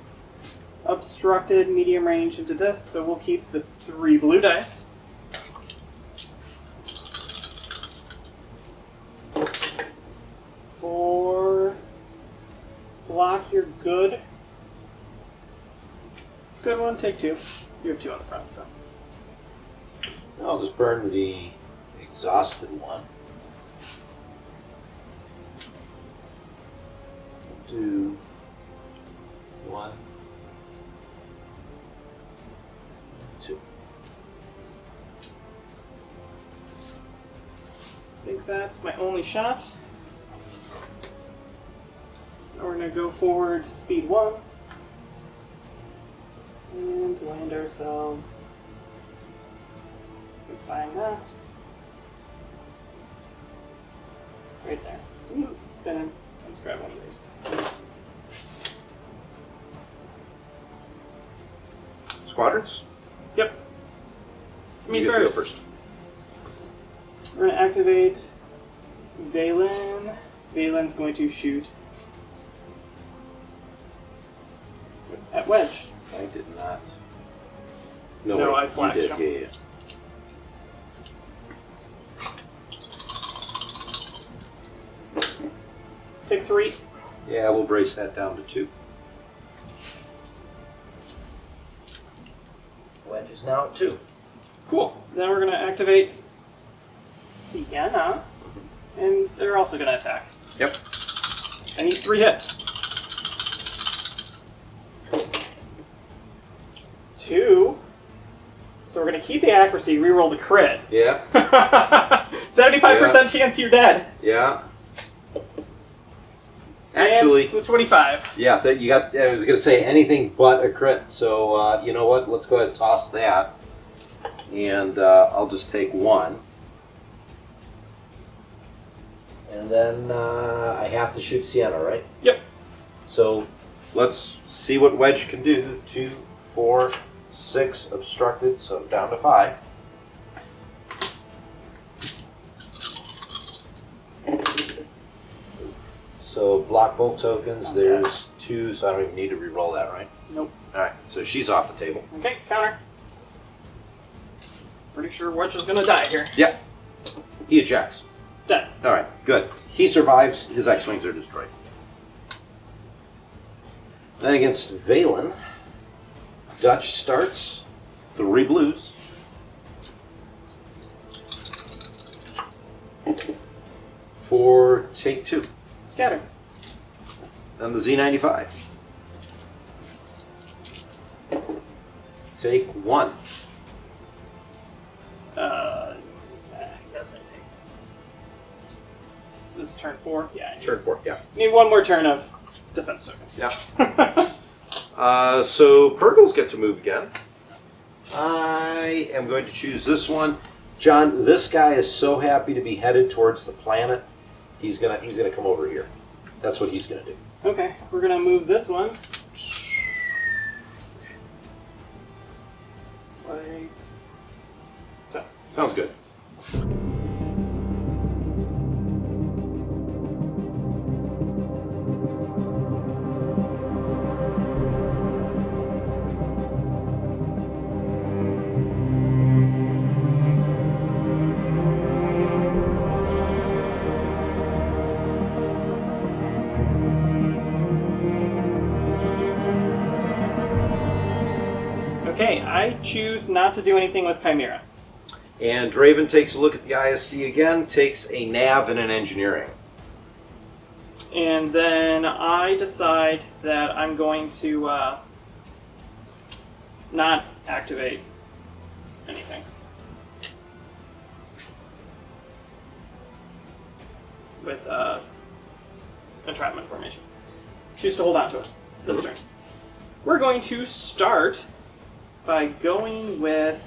obstructed medium range into this, so we'll keep the 3 blue dice. For block, you're good. Good one, take 2. You have 2 on the front, so. I'll just burn the exhausted one. Do 1, 2. I think that's my only shot. Now we're going to go forward speed 1 and land ourselves. Find that. Right there. Ooh, spinning. Let's grab one of these. Squadrons? Yep. It's me You get to go first. We're going to activate Valen. Valen's going to shoot at Wedge. I did not. No, wait, I flashed you did. him. Yeah. Take 3. Yeah, we'll brace that down to 2. Wedge is now at 2. Cool. Then we're going to activate Sienna, and they're also going to attack. Yep. I need 3 hits. 2. So we're going to keep the accuracy, reroll the crit. Yeah. 75% chance you're dead. Yeah. Actually, and the 25. yeah, you got. I was going to say anything but a crit. So you know what? Let's go ahead and toss that, and I'll just take 1. And then I have to shoot Sienna, right? Yep. So let's see what Wedge can do. 2, 4, 6 obstructed, so down to 5. So block both tokens. Okay. There's 2, so I don't even need to re-roll that, right? Nope. All right, so she's off the table. Okay, counter. Pretty sure Wedge is going to die here. Yeah. He ejects. Dead. All right, good. He survives. His X-Wings are destroyed. Then against Valen, Dutch starts 3 blues. For take 2. Scatter. Then the Z95. Take 1. I guess I take. Is this turn 4? Yeah. Turn 4, yeah. Need 1 more turn of defense tokens. Yeah. So Purgles get to move again. I am going to choose this one. John, this guy is so happy to be headed towards the planet. He's gonna come over here. That's what he's gonna do. Okay, we're gonna move this one. Like so. Sounds good. Okay, I choose not to do anything with Chimera. And Draven takes a look at the ISD again, takes a nav and an engineering. And then I decide that I'm going to not activate anything. with entrapment formation. Choose to hold on to it this turn. We're going to start by going with...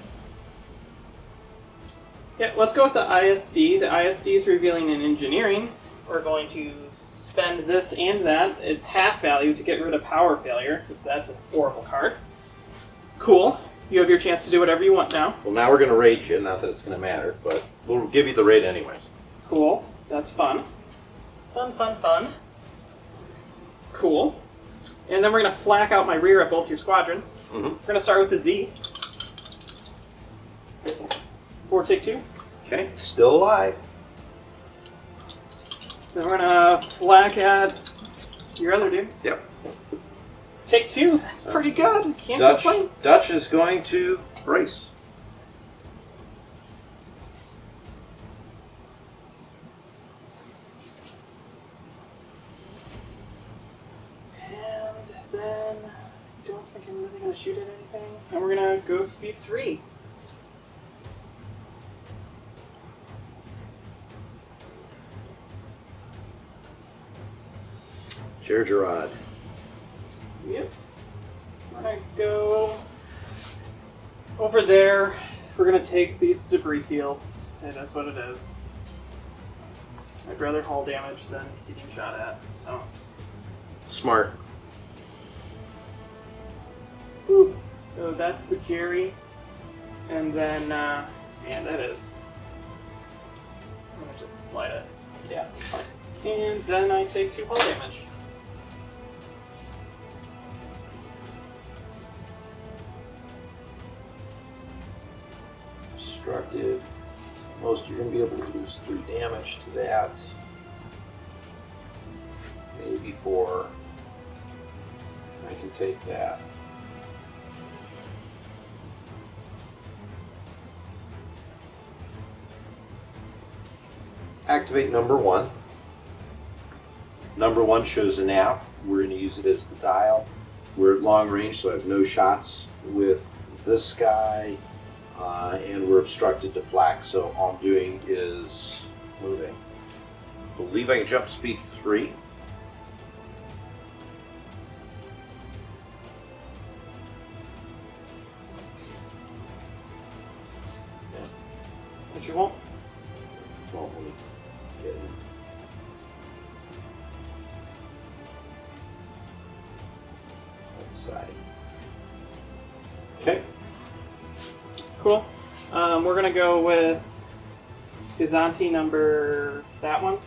Yeah, let's go with the ISD. The ISD is revealing an engineering. We're going to spend this and that. It's half value to get rid of power failure, because that's a horrible card. Cool. You have your chance to do whatever you want now. Well, now we're going to raid you. Not that it's going to matter, but we'll give you the raid anyways. Cool. That's fun. Fun, fun, fun. Cool. And then we're going to flak out my rear at both your squadrons. We're going to start with the Z. 4, take 2. Okay, still alive. Then we're going to flak at your other dude. Yep. Take 2. That's pretty good. Can't complain. Dutch is going to brace. And then I don't think I'm really going to shoot at anything. And we're going to go speed 3. Jerjerrod. Yep. We're going to go over there. We're going to take these debris fields. It is what it is. I'd rather hull damage than getting shot at, so. Smart. Ooh. So that's the Jerry. And then, man, that is. I'm going to just slide it. Yeah. And then I take 2 hull damage. Obstructed. Most you're going to be able to lose 3 damage to that. Maybe 4. I can take that. Activate number 1. Number 1 shows a nav. We're going to use it as the dial. We're at long range, so I have no shots with this guy. And we're obstructed to flak, so all I'm doing is moving. I believe I can jump speed 3. But you won't. Well, let me get in. Let's side. Okay. Cool. We're going to go with Cazares number that one.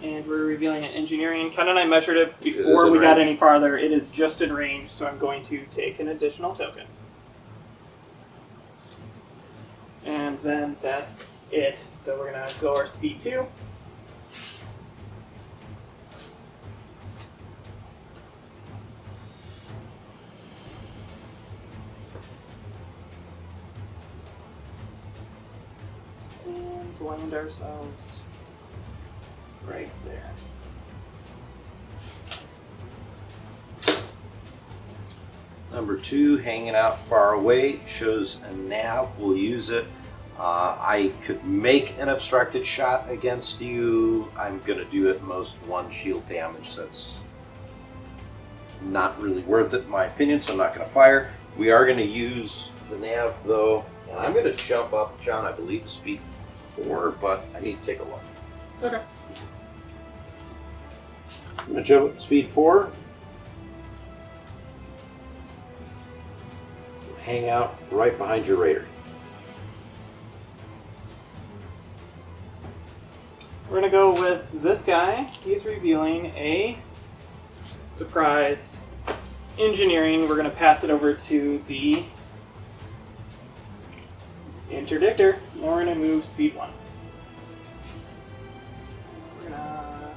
And we're revealing an engineering. Ken and I measured it before we got any farther. It is just in range, so I'm going to take an additional token. And then that's it. So we're going to go our speed 2. And land ourselves right there. Number 2, hanging out far away, shows a nav. We'll use it. I could make an obstructed shot against you. I'm going to do at most 1 shield damage. That's not really worth it in my opinion, so I'm not going to fire. We are going to use the nav though, and I'm going to jump up, John, I believe speed 4, but I need to take a look. Okay. I'm going to jump up to speed 4. Hang out right behind your raider. We're going to go with this guy. He's revealing a surprise engineering. We're going to pass it over to the Interdictor. And we're going to move speed 1. We're going to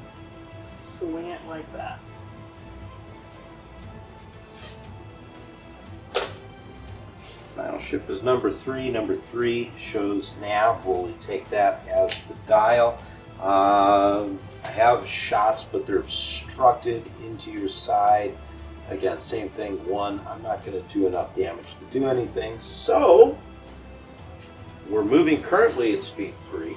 swing it like that. Final ship is number 3. Number 3 shows nav. We'll take that as the dial. I have shots, but they're obstructed into your side. Again, same thing. 1. I'm not going to do enough damage to do anything. So, we're moving currently at speed 3.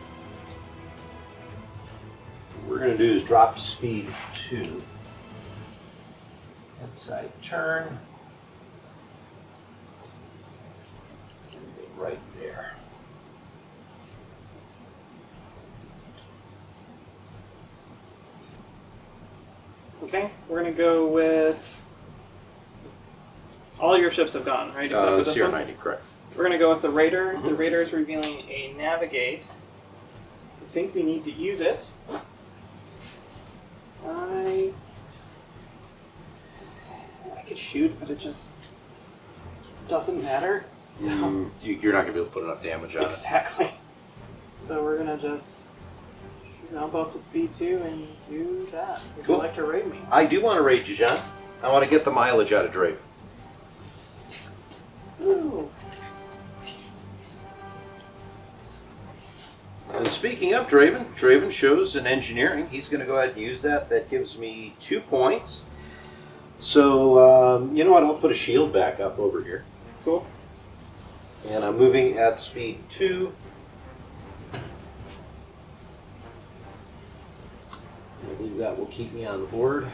going to do is drop to speed 2. Inside turn. Right there. Okay, we're going to go with... All your ships have gone, right? Except for this one? CR90, correct. We're going to go with the Raider. The Raider is revealing a Navigate. I think we need to use it. I could shoot, but it just doesn't matter. So You're not going to be able to put enough damage on it. exactly. So we're going to just jump up to speed 2 and do that. Would Cool. you like to raid me? I do want to raid you, John. I want to get the mileage out of Draven. Ooh. And speaking of Draven, Draven shows in engineering. He's going to go ahead and use that. That gives me 2 points. So, you know what? I'll put a shield back up over here. Cool. And I'm moving at speed 2. I believe that will keep me on board.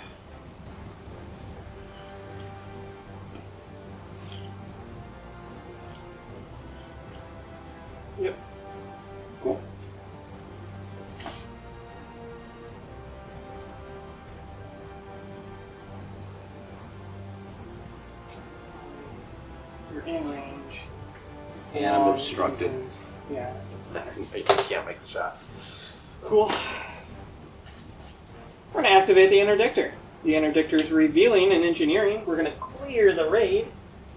Yep. Cool. You're in range. And I'm obstructed. Yeah, it doesn't matter. I can't make the shot. Cool. We're going to activate the Interdictor. The Interdictor is revealing in engineering. We're going to clear the raid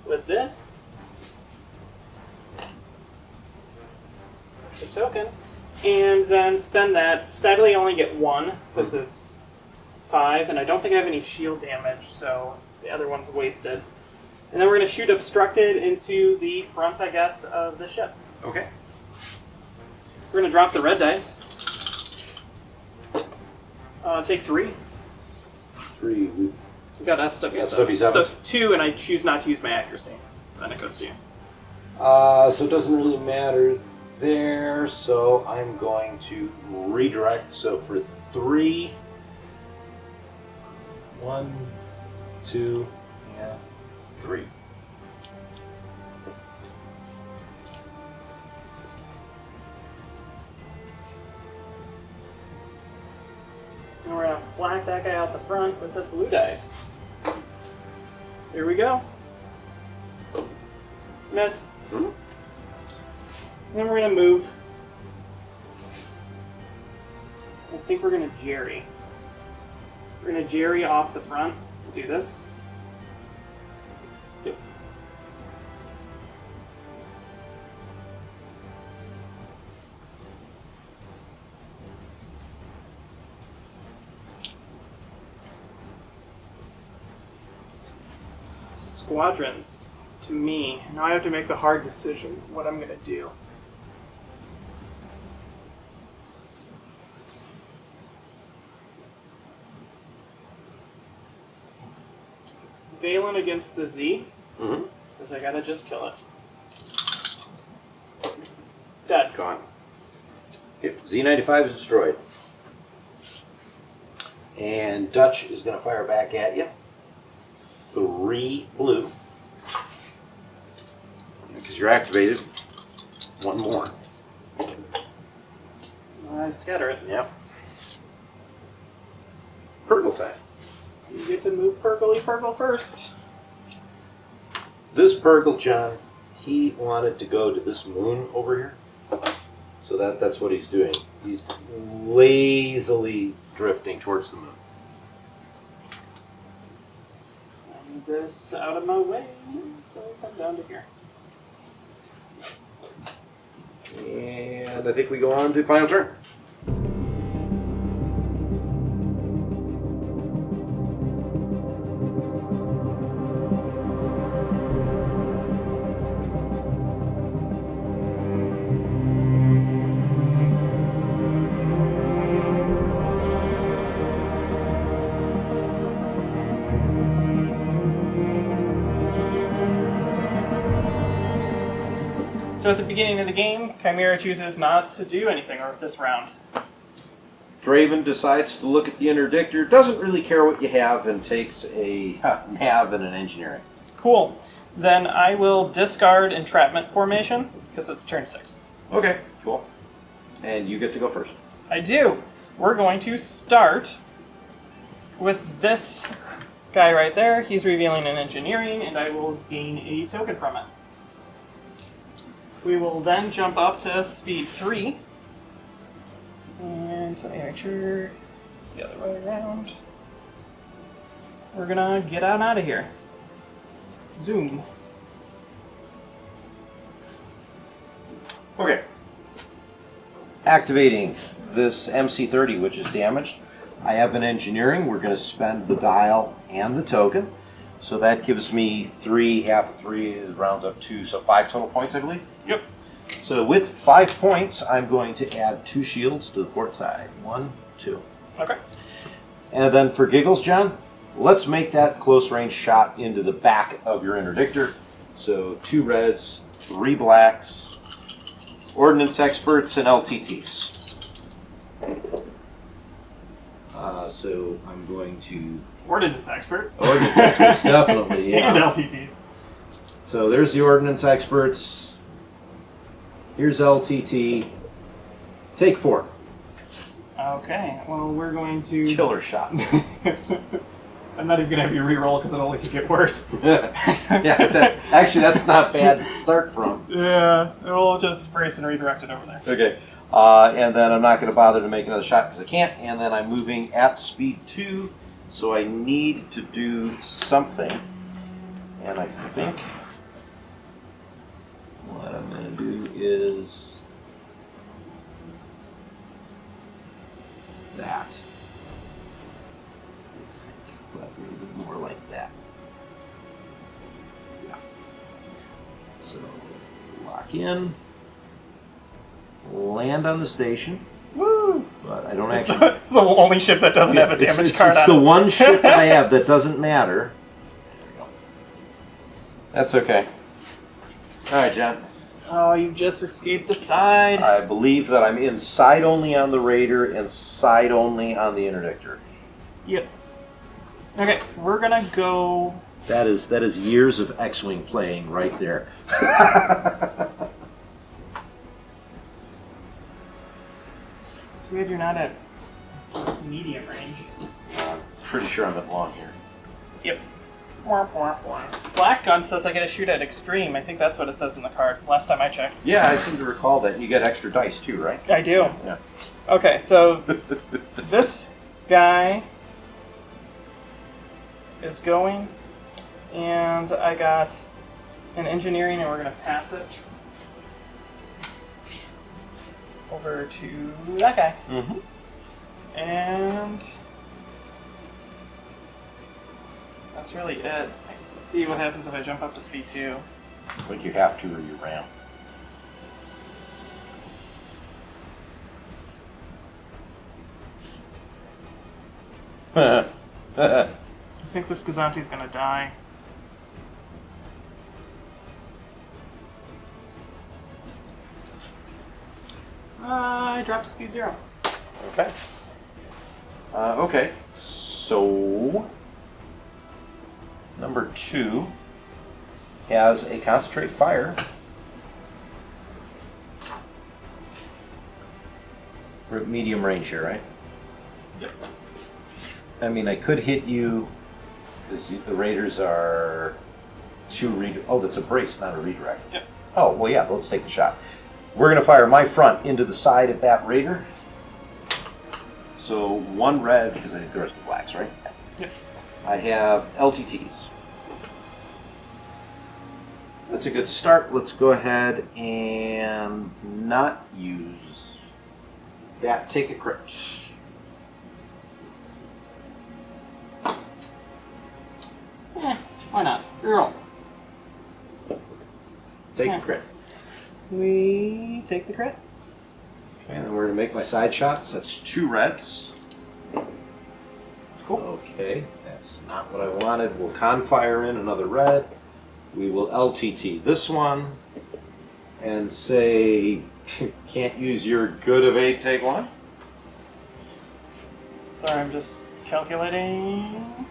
with this. The token. And then spend that. Sadly, I only get 1 because it's 5, and I don't think I have any shield damage, so the other one's wasted. And then we're going to shoot Obstructed into the front, I guess, of the ship. Okay. We're going to drop the red dice. Take 3. 3. We got SW7. SW7s. So 2, and I choose not to use my accuracy. Then it goes to you. So it doesn't really matter there. So I'm going to redirect. So for 3, 1, 2, and 3. And we're going to whack that guy out the front with the blue dice. Here we go. Miss. Hmm? And then we're going to move. I think we're going to Jerry. We're going to Jerry off the front to do this. Yep. Squadrons to me. Now I have to make the hard decision what I'm going to do. Valen against the Z, because I gotta just kill it. Dead. Gone. Okay, Z95 is destroyed. And Dutch is going to fire back at you. 3 blue. Because you're activated. 1 more. I scatter it. Yep. Purple time. You get to move Purgle first. This Purgle, John, he wanted to go to this moon over here. So that's what he's doing. He's lazily drifting towards the moon. I need this out of my way, so I come down to here. And I think we go on to final turn. So at the beginning of the game, Chimera chooses not to do anything or this round. Draven decides to look at the interdictor, doesn't really care what you have, and takes a nav and an engineering. Cool. Then I will discard entrapment formation because it's turn 6. Okay, cool. And you get to go first. I do. We're going to start with this guy right there. He's revealing an engineering, and I will gain a token from it. We will then jump up to speed 3. And let me make sure it's the other way around. We're gonna get out of here. Zoom. Okay. Activating this MC30, which is damaged. I have an engineering. We're going to spend the dial and the token. So that gives me 3, half of 3 rounds up to, so 5 total points, I believe? Yep. So with 5 points, I'm going to add 2 shields to the port side. 1, 2. Okay. And then for giggles, John, let's make that close range shot into the back of your interdictor. So 2 reds, 3 blacks, ordnance experts, and LTTs. So I'm going to... Ordnance experts. Ordnance experts, definitely, yeah. And LTTs. So there's the ordnance experts. Here's LTT. Take 4. Okay, well, we're going to... Killer shot. I'm not even going to have you reroll because it only could get worse. Yeah, that's not bad to start from. Yeah, we'll just brace and redirect it over there. Okay. And then I'm not going to bother to make another shot because I can't. And then I'm moving at speed 2, so I need to do something. And I think what I'm going to do is that. But a little bit more like that. Yeah. So lock in. Land on the station. Woo! But I don't It's actually... it's the only ship that doesn't have a damage card It's on the it. one ship that I have that doesn't matter. That's okay. Alright, John. Oh, you just escaped the side. I believe that I'm in side only on the Raider and side only on the Interdictor. Yep. Okay, we're gonna go... That is years of X-Wing playing right there. Too bad you're not at medium range. I'm pretty sure I'm at long here. Yep. Black gun says I get to shoot at extreme. I think that's what it says in the card. Last time I checked. Yeah, I seem to recall that. You get extra dice too, right? I do. Yeah. Okay, so this guy is going, and I got an engineering, and we're going to pass it over to that guy. Mm-hmm. And that's really it. Let's see what happens if I jump up to speed 2. But you have to or you ram. I think this Gazanti's gonna die. I dropped to speed 0. Okay. Okay. So number 2 has a concentrate fire. We're at medium range here, right? Yep. I mean, I could hit you. The Raiders are 2 Oh, that's a brace, not a redirect. Yep. Oh, well, yeah. Let's take the shot. We're going to fire my front into the side of that Raider. So 1 red, because I think the rest are blacks, right? Yep. I have LTTs. That's a good start. Let's go ahead and not use that. Take a crit. Why not? Reroll. Take Yeah. a crit. We take the crit. Okay, and then we're going to make my side shots. That's 2 reds. Cool. Okay, that's not what I wanted. We'll confire in another red. We will LTT this one and say, can't use your good of 8, take 1. Sorry, I'm just calculating.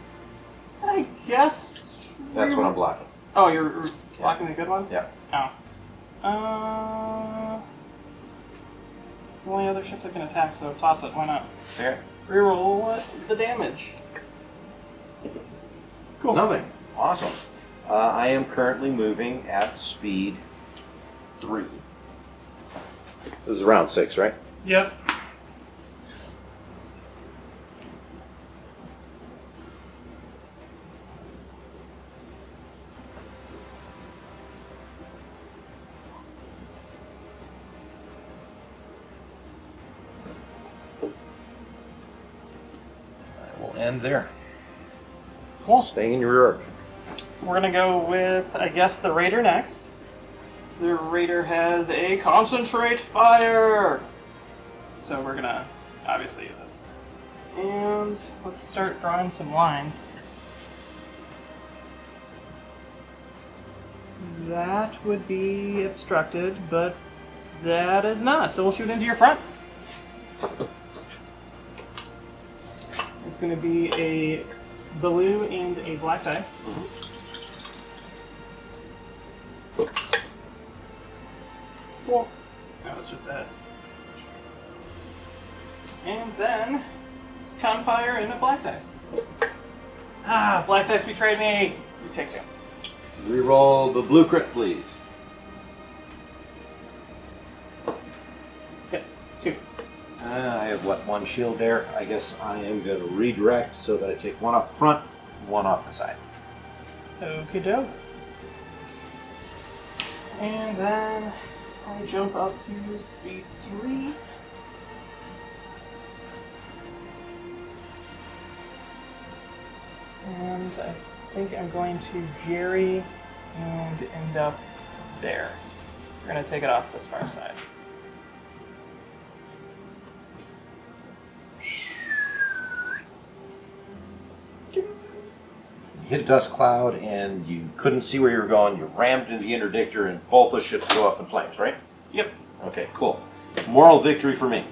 I guess. That's what I'm blocking. Oh, you're blocking the good one? Yeah. Oh. It's the only other ship that can attack, so toss it. Why not? There. Reroll the damage. Cool. Nothing. Awesome. I am currently moving at speed 3. This is round 6, right? Yep. We'll end there. Cool. Staying in your rear arc. We're gonna go with, I guess, the Raider next. The Raider has a concentrate fire, so we're gonna obviously use it. And let's start drawing some lines. That would be obstructed, but that is not. So we'll shoot into your front. It's going to be a blue and a black dice. Cool. That was just that. And then Confire and a black dice. Ah, black dice betrayed me. You take 2. Reroll the blue crit, please. Okay, 2. I have, what, 1 shield there? I guess I am going to redirect so that I take 1 off the front, 1 off the side. Okie doke. And then I jump up to speed 3. And I think I'm going to Jerry and end up there. We're going to take it off this far side. You hit a dust cloud and you couldn't see where you were going. You rammed into the interdictor and both the ships go up in flames, right? Yep. Okay, cool. Moral victory for me.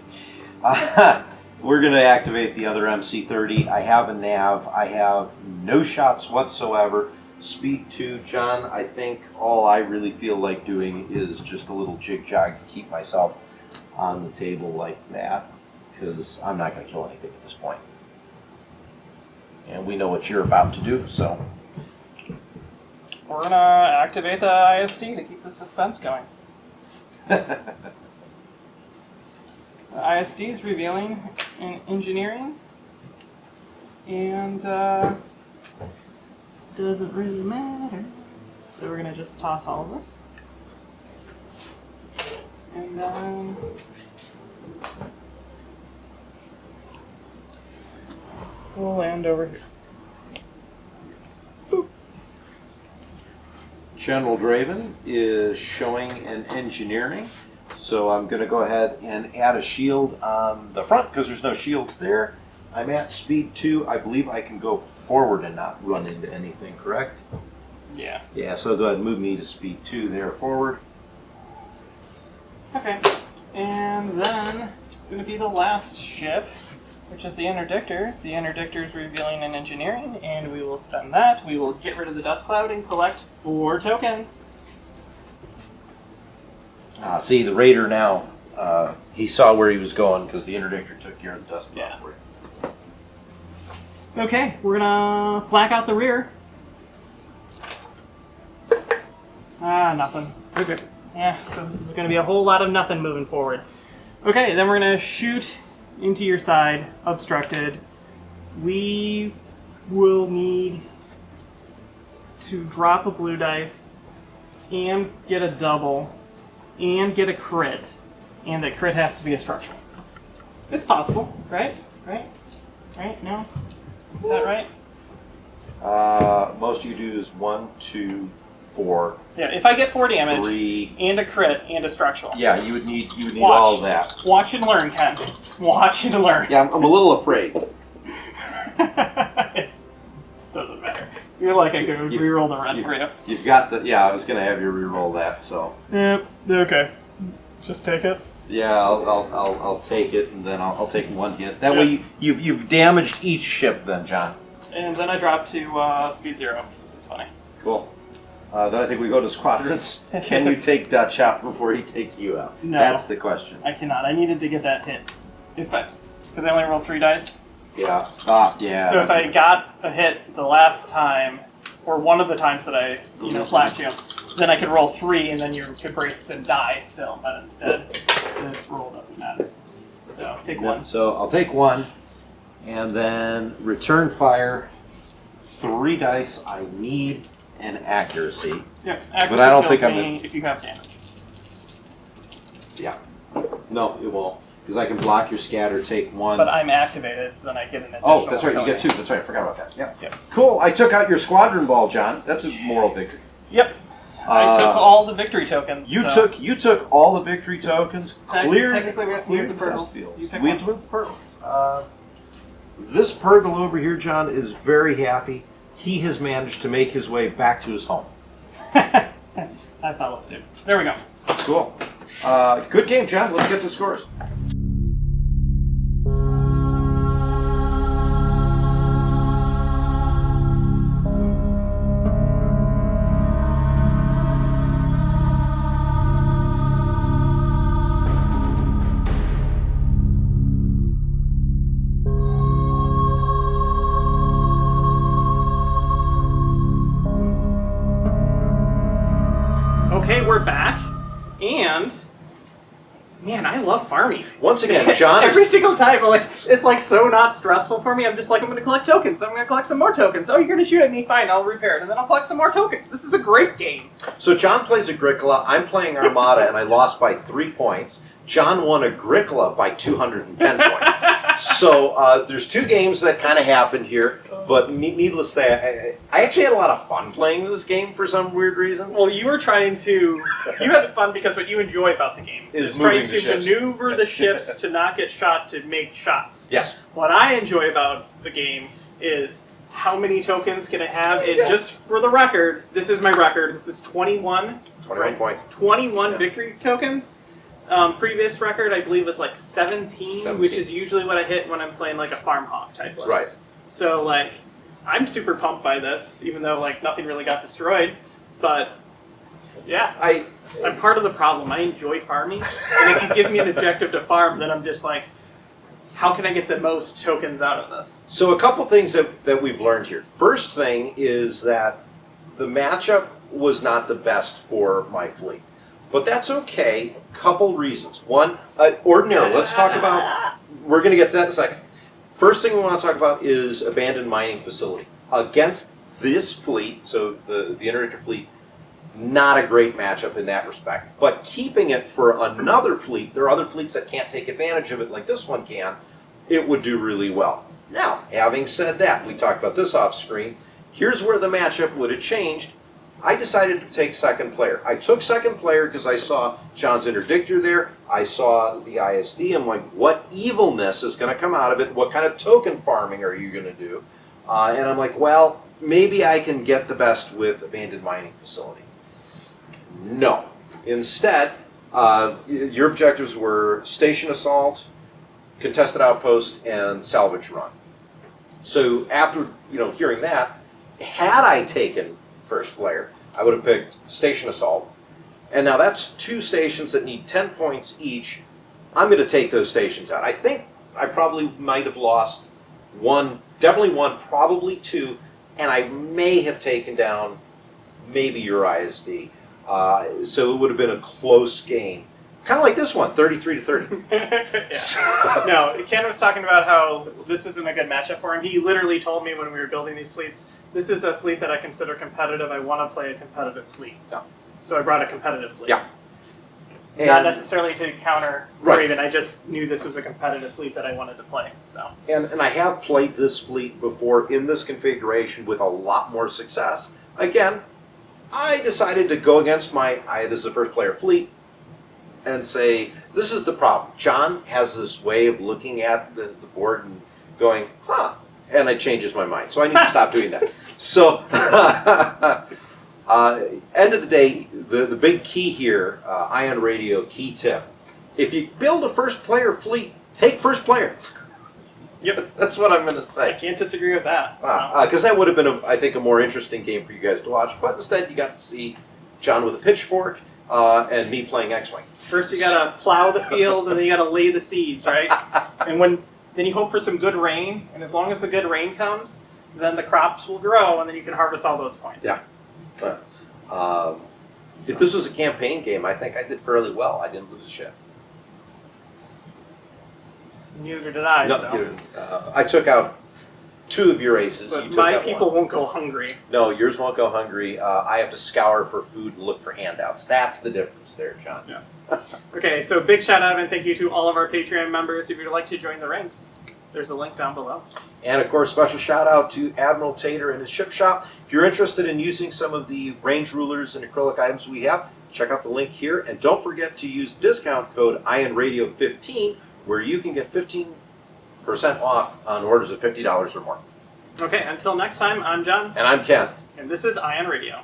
We're going to activate the other MC-30. I have a nav. I have no shots whatsoever. Speed 2, John, I think all I really feel like doing is just a little jig-jog to keep myself on the table like that, because I'm not going to kill anything at this point. And we know what you're about to do, so... We're going to activate the IST to keep the suspense going. The ISD is revealing in engineering, and doesn't really matter. So we're gonna just toss all of this, and then we'll land over here. Boop. General Draven is showing an engineering. So I'm going to go ahead and add a shield on the front because there's no shields there. I'm at speed 2. I believe I can go forward and not run into anything, correct? Yeah. Yeah, so go ahead and move me to speed 2 there forward. Okay. And then it's going to be the last ship, which is the Interdictor. The Interdictor is revealing in engineering, and we will spend that. We will get rid of the dust cloud and collect 4 tokens. See, the Raider now, he saw where he was going because the Interdictor took care of the dust cloud for him. Okay, we're gonna flak out the rear. Nothing. Okay. Yeah, so this is gonna be a whole lot of nothing moving forward. Okay, then we're gonna shoot into your side, obstructed. We will need to drop a blue dice and get a double and get a crit, and the crit has to be a structural. It's possible, right? Right? Right? No? Is that right? Most you do is 1, 2, 4. Yeah, if I get 4 damage 3. and a crit and a structural. Yeah, you would need Watch. all of that. Watch and learn, Ken. Watch and learn. Yeah, I'm a little afraid. It doesn't matter. You're like I could reroll the run for you. You've got the, yeah, I was going to have you reroll that, so. Yep, okay. Just take it. Yeah, I'll take it, and then I'll take one hit. That way you've damaged each ship then, John. And then I drop to speed 0. This is funny. Cool. Then I think we go to squadrons. Can you take Chop before he takes you out? No. That's the question. I cannot. I needed to get that hit. Because I only rolled 3 dice. Yeah. Yeah. So if I got a hit the last time, or one of the times that I, flashed you, then I could roll 3, and then you could brace to die still. But instead, this roll doesn't matter. So take 1. So I'll take 1, and then return fire. 3 dice. I need an accuracy. Yeah, accuracy but I don't kills think me if you have damage. Yeah. No, it won't. Because I can block your scatter, take 1. But I'm activated, so then I get an additional. Oh, that's right. You get 2. token. That's right. I forgot about that. Yeah. Yep. Cool. I took out your squadron ball, John. That's a moral victory. Yep. I took all the victory tokens. You so. took all the victory tokens. Technically, we have to move the test Purgles. fields. You pick We one. have to move the Purgles. This Purgle over here, John, is very happy. He has managed to make his way back to his home. I follow suit. There we go. Cool. Good game, John. Let's get to scores. Okay, we're back, and man, I love farming. Once again, John is Every single time, it's like so not stressful for me. I'm just like, I'm going to collect tokens. I'm going to collect some more tokens. Oh, you're going to shoot at me? Fine, I'll repair it, and then I'll collect some more tokens. This is a great game. So John plays Agricola, I'm playing Armada, and I lost by 3 points. John won Agricola by 210 points. So there's 2 games that kind of happened here, but needless to say, I actually had a lot of fun playing this game for some weird reason. Well, you were trying to... You had fun because what you enjoy about the game Is trying moving the to ships. maneuver the ships to not get shot to make shots. Yes. What I enjoy about the game is how many tokens can I have? And just for the record, this is my record. This is 21. 21 points. 21 victory tokens. Previous record, I believe, was like 17, which is usually what I hit when I'm playing like a Farm Hawk type list. Right. So, like, I'm super pumped by this, even though, like, nothing really got destroyed. But, yeah, I'm part of the problem. I enjoy farming. And if you give me an objective to farm, then I'm just like, how can I get the most tokens out of this? So a couple things that we've learned here. First thing is that the matchup was not the best for my fleet. But that's okay. Couple reasons. One, ordinary. Let's talk about... We're going to get to that in a second. First thing we want to talk about is abandoned mining facility. Against this fleet, so the Interdictor fleet, not a great matchup in that respect. But keeping it for another fleet, there are other fleets that can't take advantage of it like this one can, it would do really well. Now, having said that, we talked about this off screen. Here's where the matchup would have changed. I decided to take second player. I took second player because I saw John's Interdictor there. I saw the ISD. I'm like, what evilness is going to come out of it? What kind of token farming are you going to do? And I'm like, well, maybe I can get the best with abandoned mining facility. No. Instead, your objectives were station assault, contested outpost, and salvage run. So after hearing that, had I taken first player, I would have picked station assault. And now that's 2 stations that need 10 points each. I'm going to take those stations out. I think I probably might have lost 1, definitely 1, probably 2, and I may have taken down maybe your ISD. So it would have been a close game. Kind of like this one, 33-30. Yeah. No, Ken was talking about how this isn't a good matchup for him. He literally told me when we were building these fleets, this is a fleet that I consider competitive. I want to play a competitive fleet. Yeah. So I brought a competitive fleet. Yeah. Not necessarily to counter Right. Draven. I just knew this was a competitive fleet that I wanted to play. So. And I have played this fleet before in this configuration with a lot more success. Again, I decided to go against this is a first player fleet, and say, this is the problem. John has this way of looking at the board and going, huh, and it changes my mind. So I need to stop doing that. So, end of the day, the big key here, Ion Radio key tip, if you build a first player fleet, take first player. Yep. That's what I'm going to I say. can't disagree with that. Because that would have been, I think, a more interesting game for you guys to watch. But instead, you got to see John with a pitchfork and me playing X-Wing. First, you gotta plow the field, and then you gotta lay the seeds, right? And then you hope for some good rain, and as long as the good rain comes, then the crops will grow, and then you can harvest all those points. Yeah. If this was a campaign game, I think I did fairly well. I didn't lose a ship. Neither did I. No, So. I took out 2 of your aces. But You took my out people one. won't go hungry. No, yours won't go hungry. I have to scour for food and look for handouts. That's the difference there, John. Yeah. Okay, so big shout out and thank you to all of our Patreon members. If you'd like to join the ranks, there's a link down below. And of course, special shout out to Admiral Tater and his ship shop. If you're interested in using some of the range rulers and acrylic items we have, check out the link here. And don't forget to use discount code IONRadio15, where you can get 15% off on orders of $50 or more. Okay, until next time, I'm John. And I'm Ken. And this is Ion Radio.